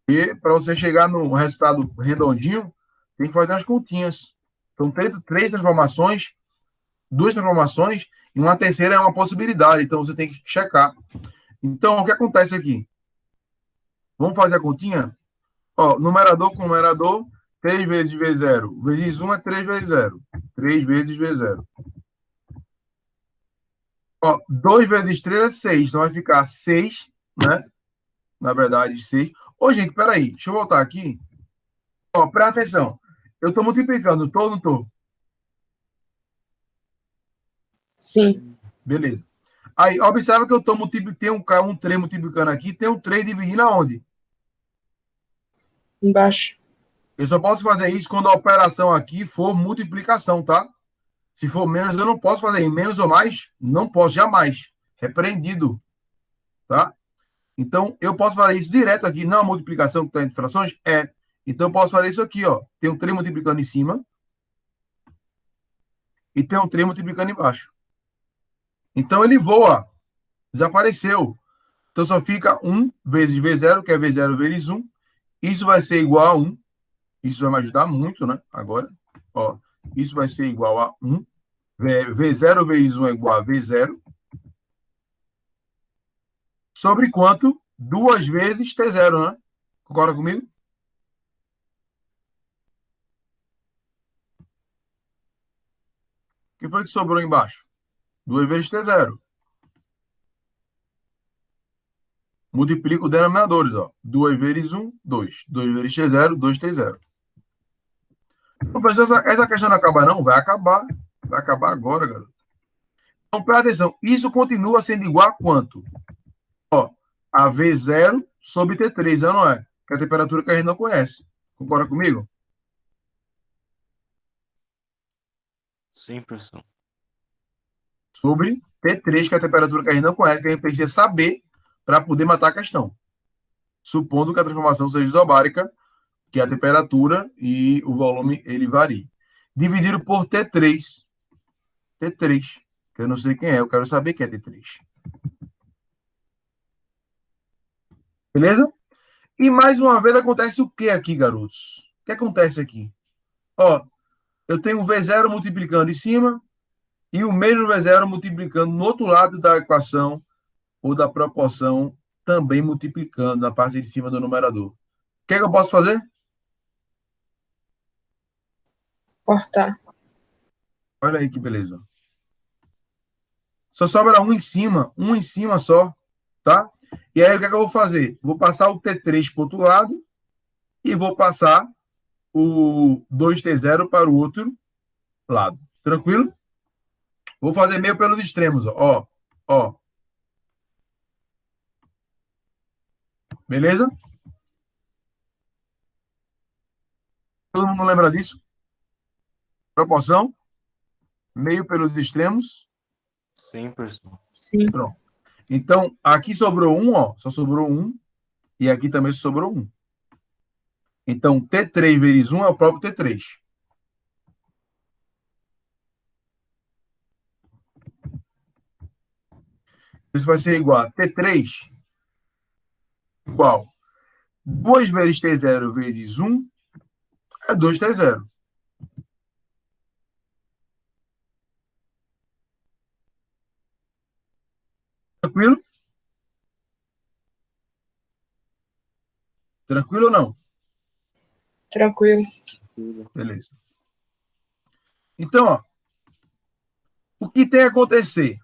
E para você chegar no resultado redondinho, tem que fazer as continhas. São três transformações, duas transformações, e uma terceira é uma possibilidade. Então, você tem que checar. Então, o que acontece aqui? Vamos fazer a continha? Ó, numerador com numerador, 3 vezes V0 vezes 1 é 3 vezes 0. 3 vezes V0. Ó, 2 vezes 3 é 6. Então, vai ficar 6, né? Na verdade, 6. Ô, gente, peraí. Deixa eu voltar aqui. Ó, presta atenção. Eu estou multiplicando, estou ou não estou? Sim. Beleza. Aí, observa que eu estou multiplicando, tem um 3 multiplicando aqui, tem um 3 dividindo aonde? Embaixo. Eu só posso fazer isso quando a operação aqui for multiplicação, tá? Se for menos, eu não posso fazer. Em menos ou mais, não posso, jamais. Repreendido, tá? Então, eu posso fazer isso direto aqui, não a multiplicação que está entre frações? É. Então, eu posso fazer isso aqui, ó. Tem um 3 multiplicando em cima e tem um 3 multiplicando embaixo. Então, ele voa. Desapareceu. Então, só fica 1 vezes V0, que é V0 vezes 1. Isso vai ser igual a 1. Isso vai me ajudar muito, né? Agora, ó. Isso vai ser igual a 1. V0 vezes 1 é igual a V0. Sobre quanto? 2 vezes T0, né? Concorda comigo? O que foi que sobrou embaixo? 2 vezes T0. Multiplica os denominadores, ó. 2 vezes 1, 2. 2 vezes T0, 2T0. Professor, essa questão não acaba, não? Vai acabar. Vai acabar agora, garoto. Então, presta atenção. Isso continua sendo igual a quanto? Ó, a V0 sobre T3, não é? Que é a temperatura que a gente não conhece. Concorda comigo? Sim, professor. Sobre T3, que é a temperatura que a gente não conhece, que a gente precisa saber para poder matar a questão. Supondo que a transformação seja isobárica, que a temperatura e o volume ele varia. Dividido por T3. T3, que eu não sei quem é, eu quero saber quem é T3. Beleza? E mais uma vez acontece o que aqui, garotos? O que acontece aqui? Ó, eu tenho o V0 multiplicando em cima e o mesmo V0 multiplicando no outro lado da equação ou da proporção também multiplicando na parte de cima do numerador. O que é que eu posso fazer? Cortar. Olha aí que beleza. Só sobra um em cima só, tá? E aí o que é que eu vou fazer? Vou passar o T3 para o outro lado e vou passar o 2T0 para o outro lado. Tranquilo? Vou fazer meio pelos extremos, ó. Ó. Beleza? Todo mundo lembra disso? Proporção? Meio pelos extremos. Sim, professor. Sim. Pronto. Então, aqui sobrou um, ó. Só sobrou um. E aqui também sobrou um. Então, T3 vezes 1 é o próprio T3. Isso vai ser igual a T3 igual 2 vezes T0 vezes 1 é 2T0. Tranquilo? Tranquilo ou não? Tranquilo. Beleza. Então, ó, o que tem a acontecer?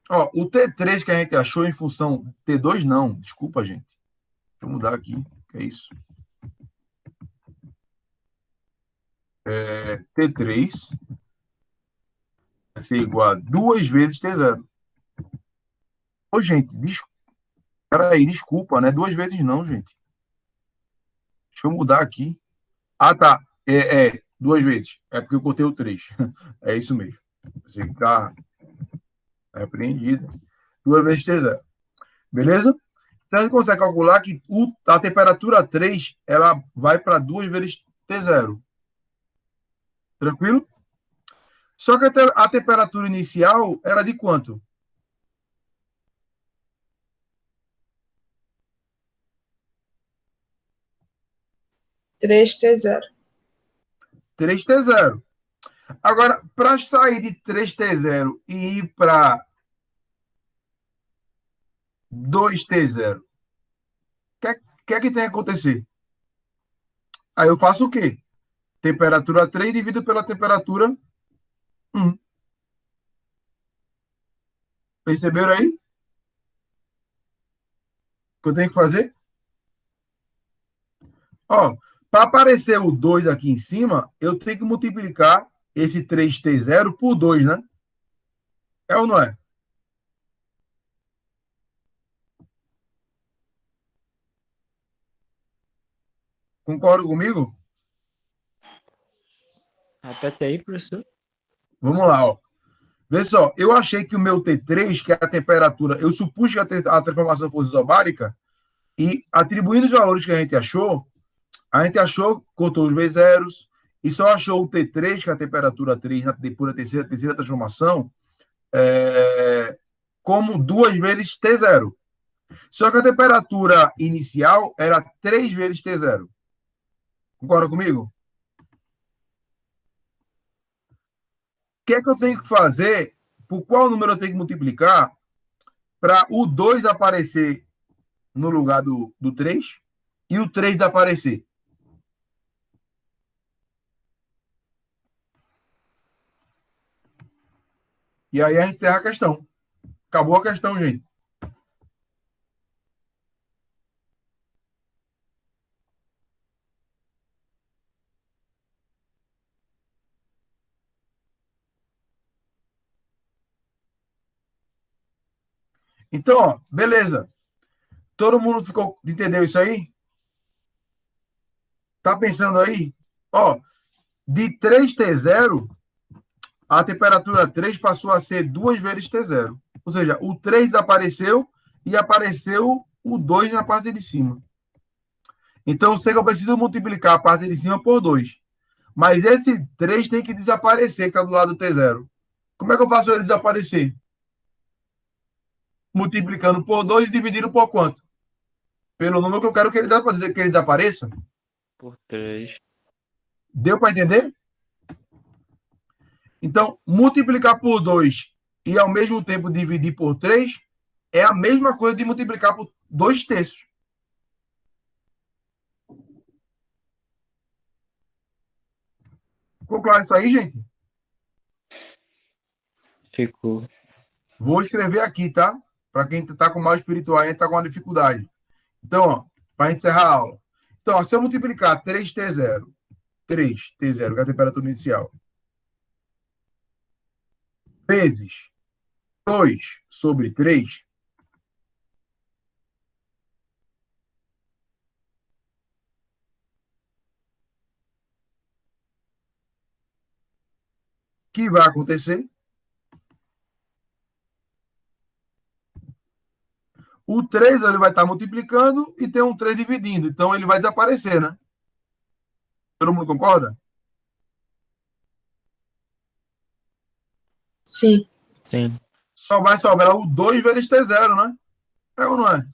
Ó, o T3 que a gente achou em função T2, não. Desculpa, gente. Deixa eu mudar aqui. Que é isso? T3 vai ser igual a 2 vezes T0. Ô, gente, peraí, desculpa, não é 2 vezes não, gente. Deixa eu mudar aqui. Ah, tá. 2 vezes. É porque eu cortei o 3. É isso mesmo. Você ficar repreendido. 2 vezes T0. Beleza? Então, a gente consegue calcular que a temperatura 3 ela vai para 2 vezes T0. Tranquilo? Só que a temperatura inicial era de quanto? Três T0. 3T0. Agora, para sair de 3T0 e ir para 2T0, o que é que tem que acontecer? Aí eu faço o quê? Temperatura 3 dividido pela temperatura 1. Perceberam aí? O que eu tenho que fazer? Ó, para aparecer o 2 aqui em cima, eu tenho que multiplicar esse 3T0 por 2, né? É ou não é? Concorda comigo? Repete aí, professor. Vamos lá, ó. Vê só, eu achei que o meu T3, que é a temperatura, eu supus que a transformação fosse isobárica, e atribuindo os valores que a gente achou, cortou os V zeros, e só achou o T3, que é a temperatura 3, por a terceira transformação, como 2 vezes T0. Só que a temperatura inicial era 3 vezes T0. Concorda comigo? O que é que eu tenho que fazer? Por qual número eu tenho que multiplicar para o 2 aparecer no lugar do 3 e o 3 aparecer? E aí a gente encerra a questão. Acabou a questão, gente. Então, ó, beleza. Todo mundo entendeu isso aí? Tá pensando aí? Ó, de 3T0, a temperatura 3 passou a ser 2 vezes T0. Ou seja, o 3 desapareceu e apareceu o 2 na parte de cima. Então, eu sei que eu preciso multiplicar a parte de cima por 2. Mas esse 3 tem que desaparecer, que está do lado do T0. Como é que eu faço ele desaparecer? Multiplicando por 2 e dividindo por quanto? Pelo número que eu quero que ele desapareça. Por 3. Deu para entender? Então, multiplicar por 2 e ao mesmo tempo dividir por 3 é a mesma coisa de multiplicar 2/3. Ficou claro isso aí, gente? Ficou. Vou escrever aqui, tá? Para quem está com mal espiritual e está com uma dificuldade. Então, ó, para encerrar a aula. Então, ó, se eu multiplicar 3T0, que é a temperatura inicial, vezes 2/3, que vai acontecer? O 3 ele vai estar multiplicando e tem um 3 dividindo. Então, ele vai desaparecer, né? Todo mundo concorda? Sim. Sim. Só vai sobrar o 2 vezes T0, né? É ou não é?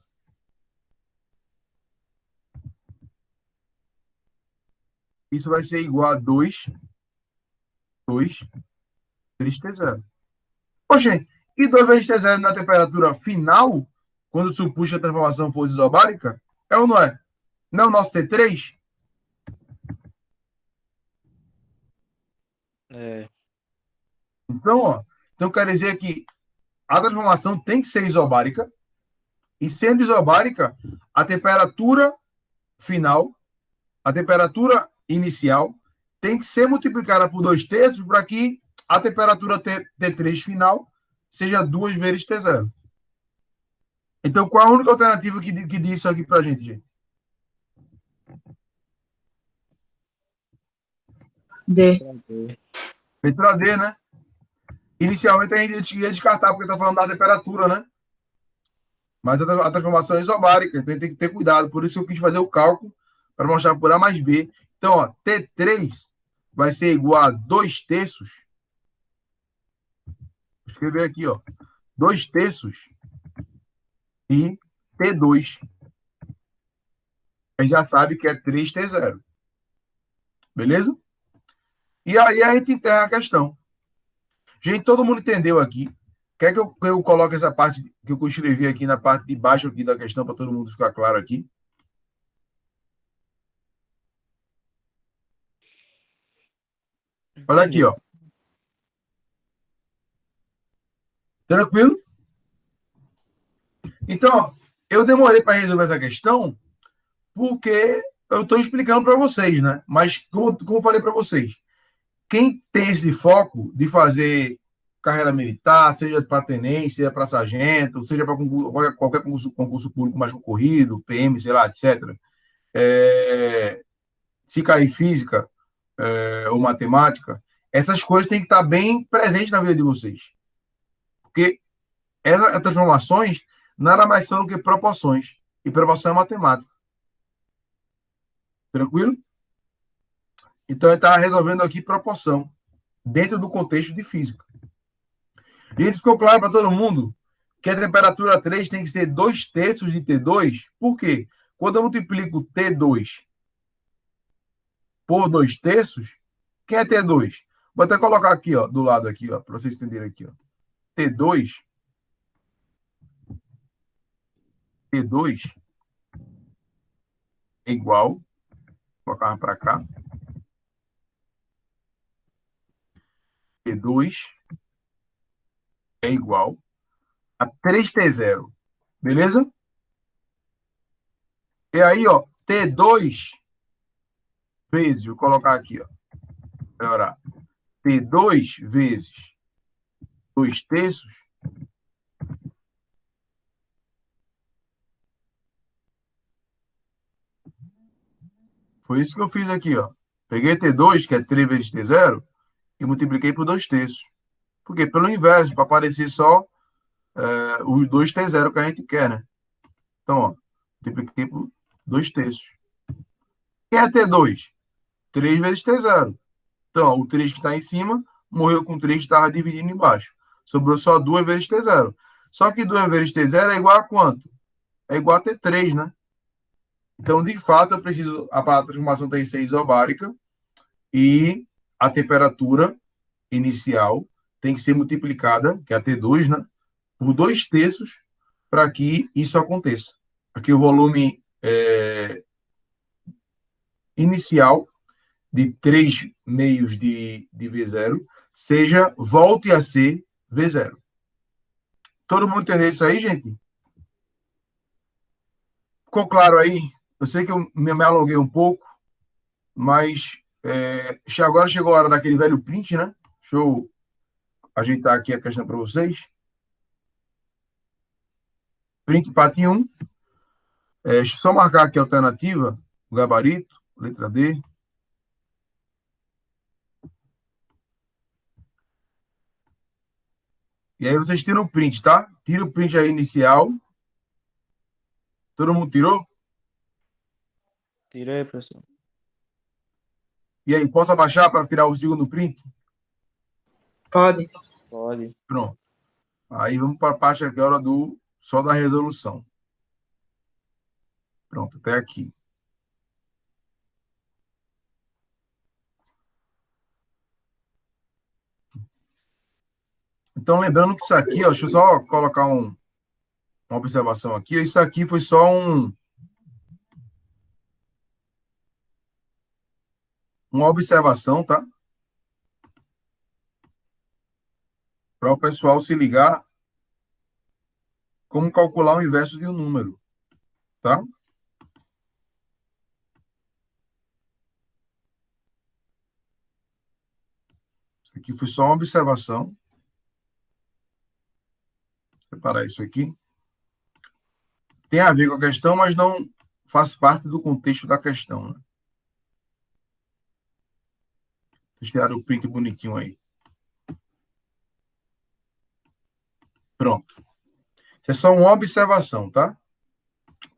Isso vai ser igual a 2 vezes T0. Poxa, e 2 vezes T0 na temperatura final, quando supus que a transformação fosse isobárica? É ou não é? Não é o nosso T3? É. Então, ó, então quer dizer que a transformação tem que ser isobárica, e sendo isobárica, a temperatura final, a temperatura inicial, tem que ser multiplicada por 2/3 para que a temperatura T3 final seja 2 vezes T0. Então, qual a única alternativa que diz isso aqui para a gente, gente? D. Letra D, né? Inicialmente a gente ia descartar, porque está falando da temperatura, né? Mas a transformação é isobárica, então a gente tem que ter cuidado. Por isso eu quis fazer o cálculo para mostrar por A mais B. Então, ó, T3 vai ser igual a 2/3. Vou escrever aqui, ó. 2/3 e T2. A gente já sabe que é 3T0. Beleza? E aí a gente enterra a questão. Gente, todo mundo entendeu aqui? Quer que eu coloque essa parte que eu escrevi aqui na parte de baixo aqui da questão para todo mundo ficar claro aqui? Olha aqui, ó. Tranquilo? Então, eu demorei para resolver essa questão porque eu estou explicando para vocês, né? Mas, como eu falei para vocês, quem tem esse foco de fazer carreira militar, seja para tenente, seja para sargento, seja para qualquer concurso público mais concorrido, PM, sei lá, etc., se cair física ou matemática, essas coisas têm que estar bem presentes na vida de vocês. Porque essas transformações nada mais são do que proporções. E proporção é matemática. Tranquilo? Então, ele está resolvendo aqui proporção, dentro do contexto de física. E isso ficou claro para todo mundo que a temperatura 3 tem que ser 2/3 de T2. Por quê? Quando eu multiplico T2 por 2/3, quem é T2? Vou até colocar aqui, ó, do lado aqui, ó, para vocês entenderem aqui, ó. T2 é igual, vou colocar para cá, T2 é igual a 3T0. Beleza? E aí, ó, T2 vezes, vou colocar aqui, ó, melhorar. T2 vezes 2/3 foi isso que eu fiz aqui, ó. Peguei T2, que é 3 vezes T0, e multipliquei por 2/3. Por quê? Pelo inverso, para aparecer só os 2T0 que a gente quer, né? Então, ó, multipliquei por 2/3. Quem é T2? 3 vezes T0. Então, ó, o 3 que está em cima morreu com 3 que estava dividindo embaixo. Sobrou só 2 vezes T0. Só que 2 vezes T0 é igual a quanto? É igual a T3, né? Então, de fato, eu preciso, a transformação tem que ser isobárica e a temperatura inicial tem que ser multiplicada, que é a T2, né? Por 2/3 para que isso aconteça. aqui o volume inicial de 3 meios de V0 volte a ser V0. Todo mundo entendeu isso aí, gente? Ficou claro aí? Eu sei que eu me alonguei um pouco, mas agora chegou a hora daquele velho print, né? Deixa eu ajeitar aqui a questão para vocês. Print parte 1. Deixa eu só marcar aqui a alternativa, o gabarito, letra D. E aí vocês tiram o print, tá? Tira o print aí inicial. Todo mundo tirou? Tirei, professor. E aí, posso abaixar para tirar o segundo print? Pode. Pode. Pronto. Aí vamos para a parte agora só da resolução. Pronto, até aqui. Então, lembrando que isso aqui, ó, deixa eu só colocar uma observação aqui. Isso aqui foi só uma observação, tá? Para o pessoal se ligar como calcular o inverso de um número, tá? Isso aqui foi só uma observação. Vou separar isso aqui. Tem a ver com a questão, mas não faz parte do contexto da questão, né? Vocês tiraram o print bonitinho aí. Pronto. Isso é só uma observação, tá?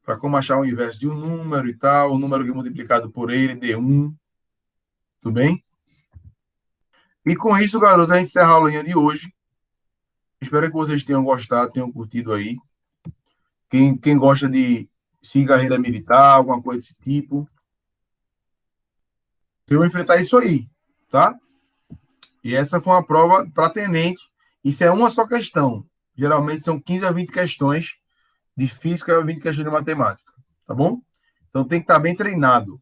Para como achar o inverso de um número e tal, o número que é multiplicado por ele, D1. Tudo bem? E com isso, garoto, a gente encerra a aulinha de hoje. Espero que vocês tenham gostado, tenham curtido aí. Quem gosta de seguir carreira militar, alguma coisa desse tipo, vocês vão enfrentar isso aí, tá? E essa foi uma prova para tenente. Isso é uma só questão. Geralmente são 15 a 20 questões de física e 20 questões de matemática, tá bom? Então tem que estar bem treinado.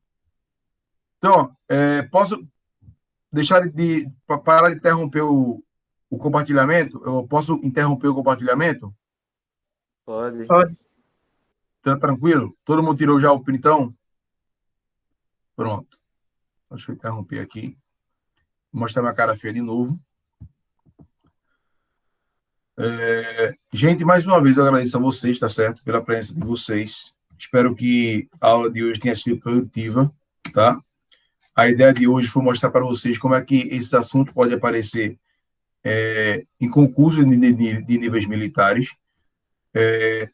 Então, posso deixar parar de interromper o compartilhamento? Eu posso interromper o compartilhamento? Pode. Pode. Tá tranquilo? Todo mundo tirou já o printão? Pronto. Deixa eu interromper aqui. Vou mostrar minha cara feia de novo. Gente, mais uma vez eu agradeço a vocês, tá certo? Pela presença de vocês. Espero que a aula de hoje tenha sido produtiva, tá? A ideia de hoje foi mostrar para vocês como é que esse assunto pode aparecer em concursos de níveis militares.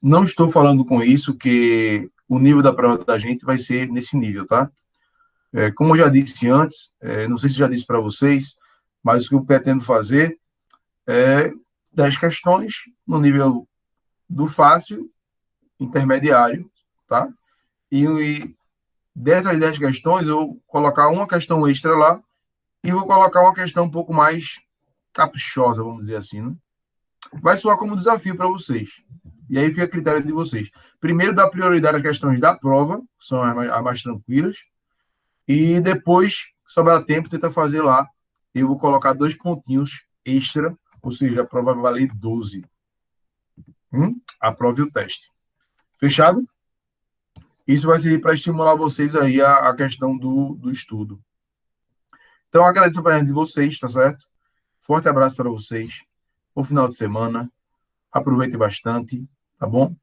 Não estou falando com isso que o nível da prova da gente vai ser nesse nível, tá? Como eu já disse antes, não sei se já disse para vocês, mas o que eu pretendo fazer é 10 questões no nível do fácil, intermediário, tá? E dessas 10 questões, eu vou colocar uma questão extra lá e vou colocar uma questão um pouco mais caprichosa, vamos dizer assim, né? Vai soar como desafio para vocês. E aí fica a critério de vocês. Primeiro, dá prioridade às questões da prova, que são as mais tranquilas, e depois, se sobrar tempo, tenta fazer lá. Eu vou colocar 2 pontinhos extra, ou seja, a prova vai valer 12. Aprove o teste. Fechado? Isso vai servir para estimular vocês aí a questão do estudo. Então, agradeço a presença de vocês, tá certo? Forte abraço para vocês. Bom final de semana. Aproveitem bastante, tá bom?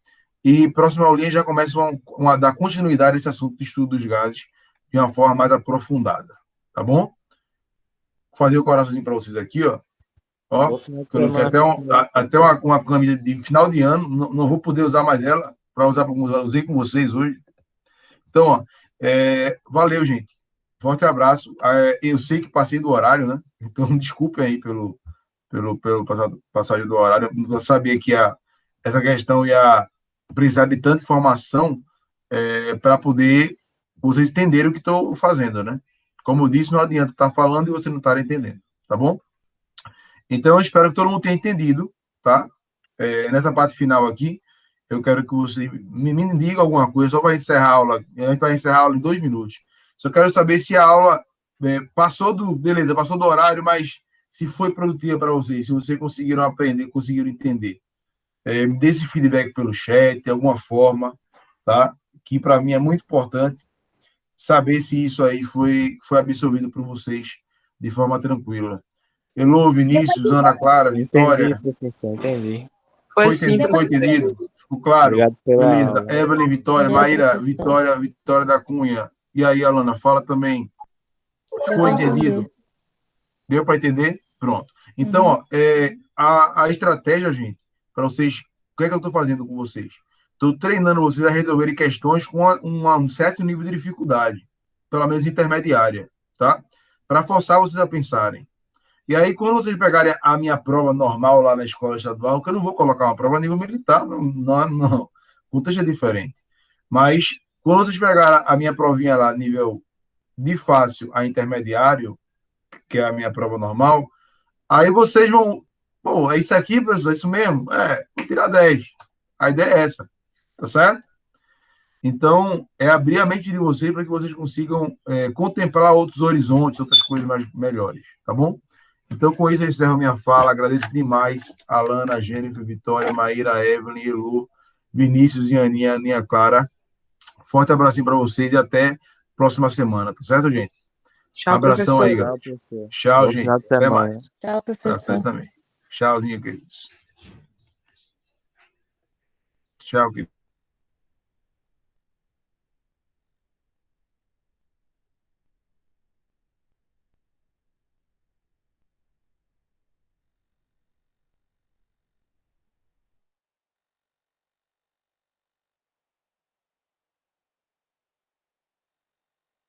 E próxima aulinha já começa a dar continuidade a esse assunto de estudo dos gases de uma forma mais aprofundada, tá bom? Vou fazer o coraçãozinho para vocês aqui, ó. Ó, coloquei até uma camisa de final de ano, não vou poder usar mais ela, para usar como usei com vocês hoje. Então, ó, valeu, gente. Forte abraço. Eu sei que passei do horário, né? Então, desculpem aí pelo passagem do horário. Eu não sabia que essa questão ia precisar de tanta informação para poder vocês entenderem o que estou fazendo, né? Como eu disse, não adianta estar falando e você não estar entendendo, tá bom? Então, eu espero que todo mundo tenha entendido, tá? Nessa parte final aqui. eu quero que você me diga alguma coisa, só para encerrar a aula. A gente vai encerrar a aula em 2 minutos. Só quero saber se a aula beleza, passou do horário, mas se foi produtiva para vocês, se vocês conseguiram aprender, conseguiram entender. Me dê esse feedback pelo chat, de alguma forma, tá? Que para mim é muito importante saber se isso aí foi absorvido por vocês de forma tranquila. Elô, Vinícius, Ana Clara, Entendi, Vitória. professor, entendi. Foi sim, Ficou professor. entendido? Ficou claro? Obrigado pela Beleza. aula. Evelyn, Vitória, Deu, Maíra, professor. Vitória da Cunha. E aí, Alana, fala também. Ficou pra entendido? entender. Deu para entender? Pronto. Então, ó, a estratégia, gente, para vocês, o que é que eu estou fazendo com vocês? Estou treinando vocês a resolverem questões com um certo nível de dificuldade, pelo menos intermediária, tá? Para forçar vocês a pensarem. E aí, quando vocês pegarem a minha prova normal lá na escola estadual, que eu não vou colocar uma prova a nível militar, não. O contexto é diferente. Mas, quando vocês pegarem a minha provinha lá, nível de fácil a intermediário, que é a minha prova normal, aí vocês vão, pô, é isso aqui, professor, é isso mesmo? Vou tirar 10. A ideia é essa, tá certo? Então, é abrir a mente de vocês para que vocês consigam contemplar outros horizontes, outras coisas melhores, tá bom? Então, com isso, eu encerro minha fala. Agradeço demais a Alana, a Jennifer, Vitória, Maíra, Evelyn, Elu, Vinícius e Aninha Clara. Forte abraço para vocês e até próxima semana, tá certo, gente? Tchau, Abração aí, professor. galera. Tchau, professor. Tchau, Bom gente. final de Até semana. mais. Tchau, Pra professor. você também. Tchauzinho, queridos. Tchau, queridos.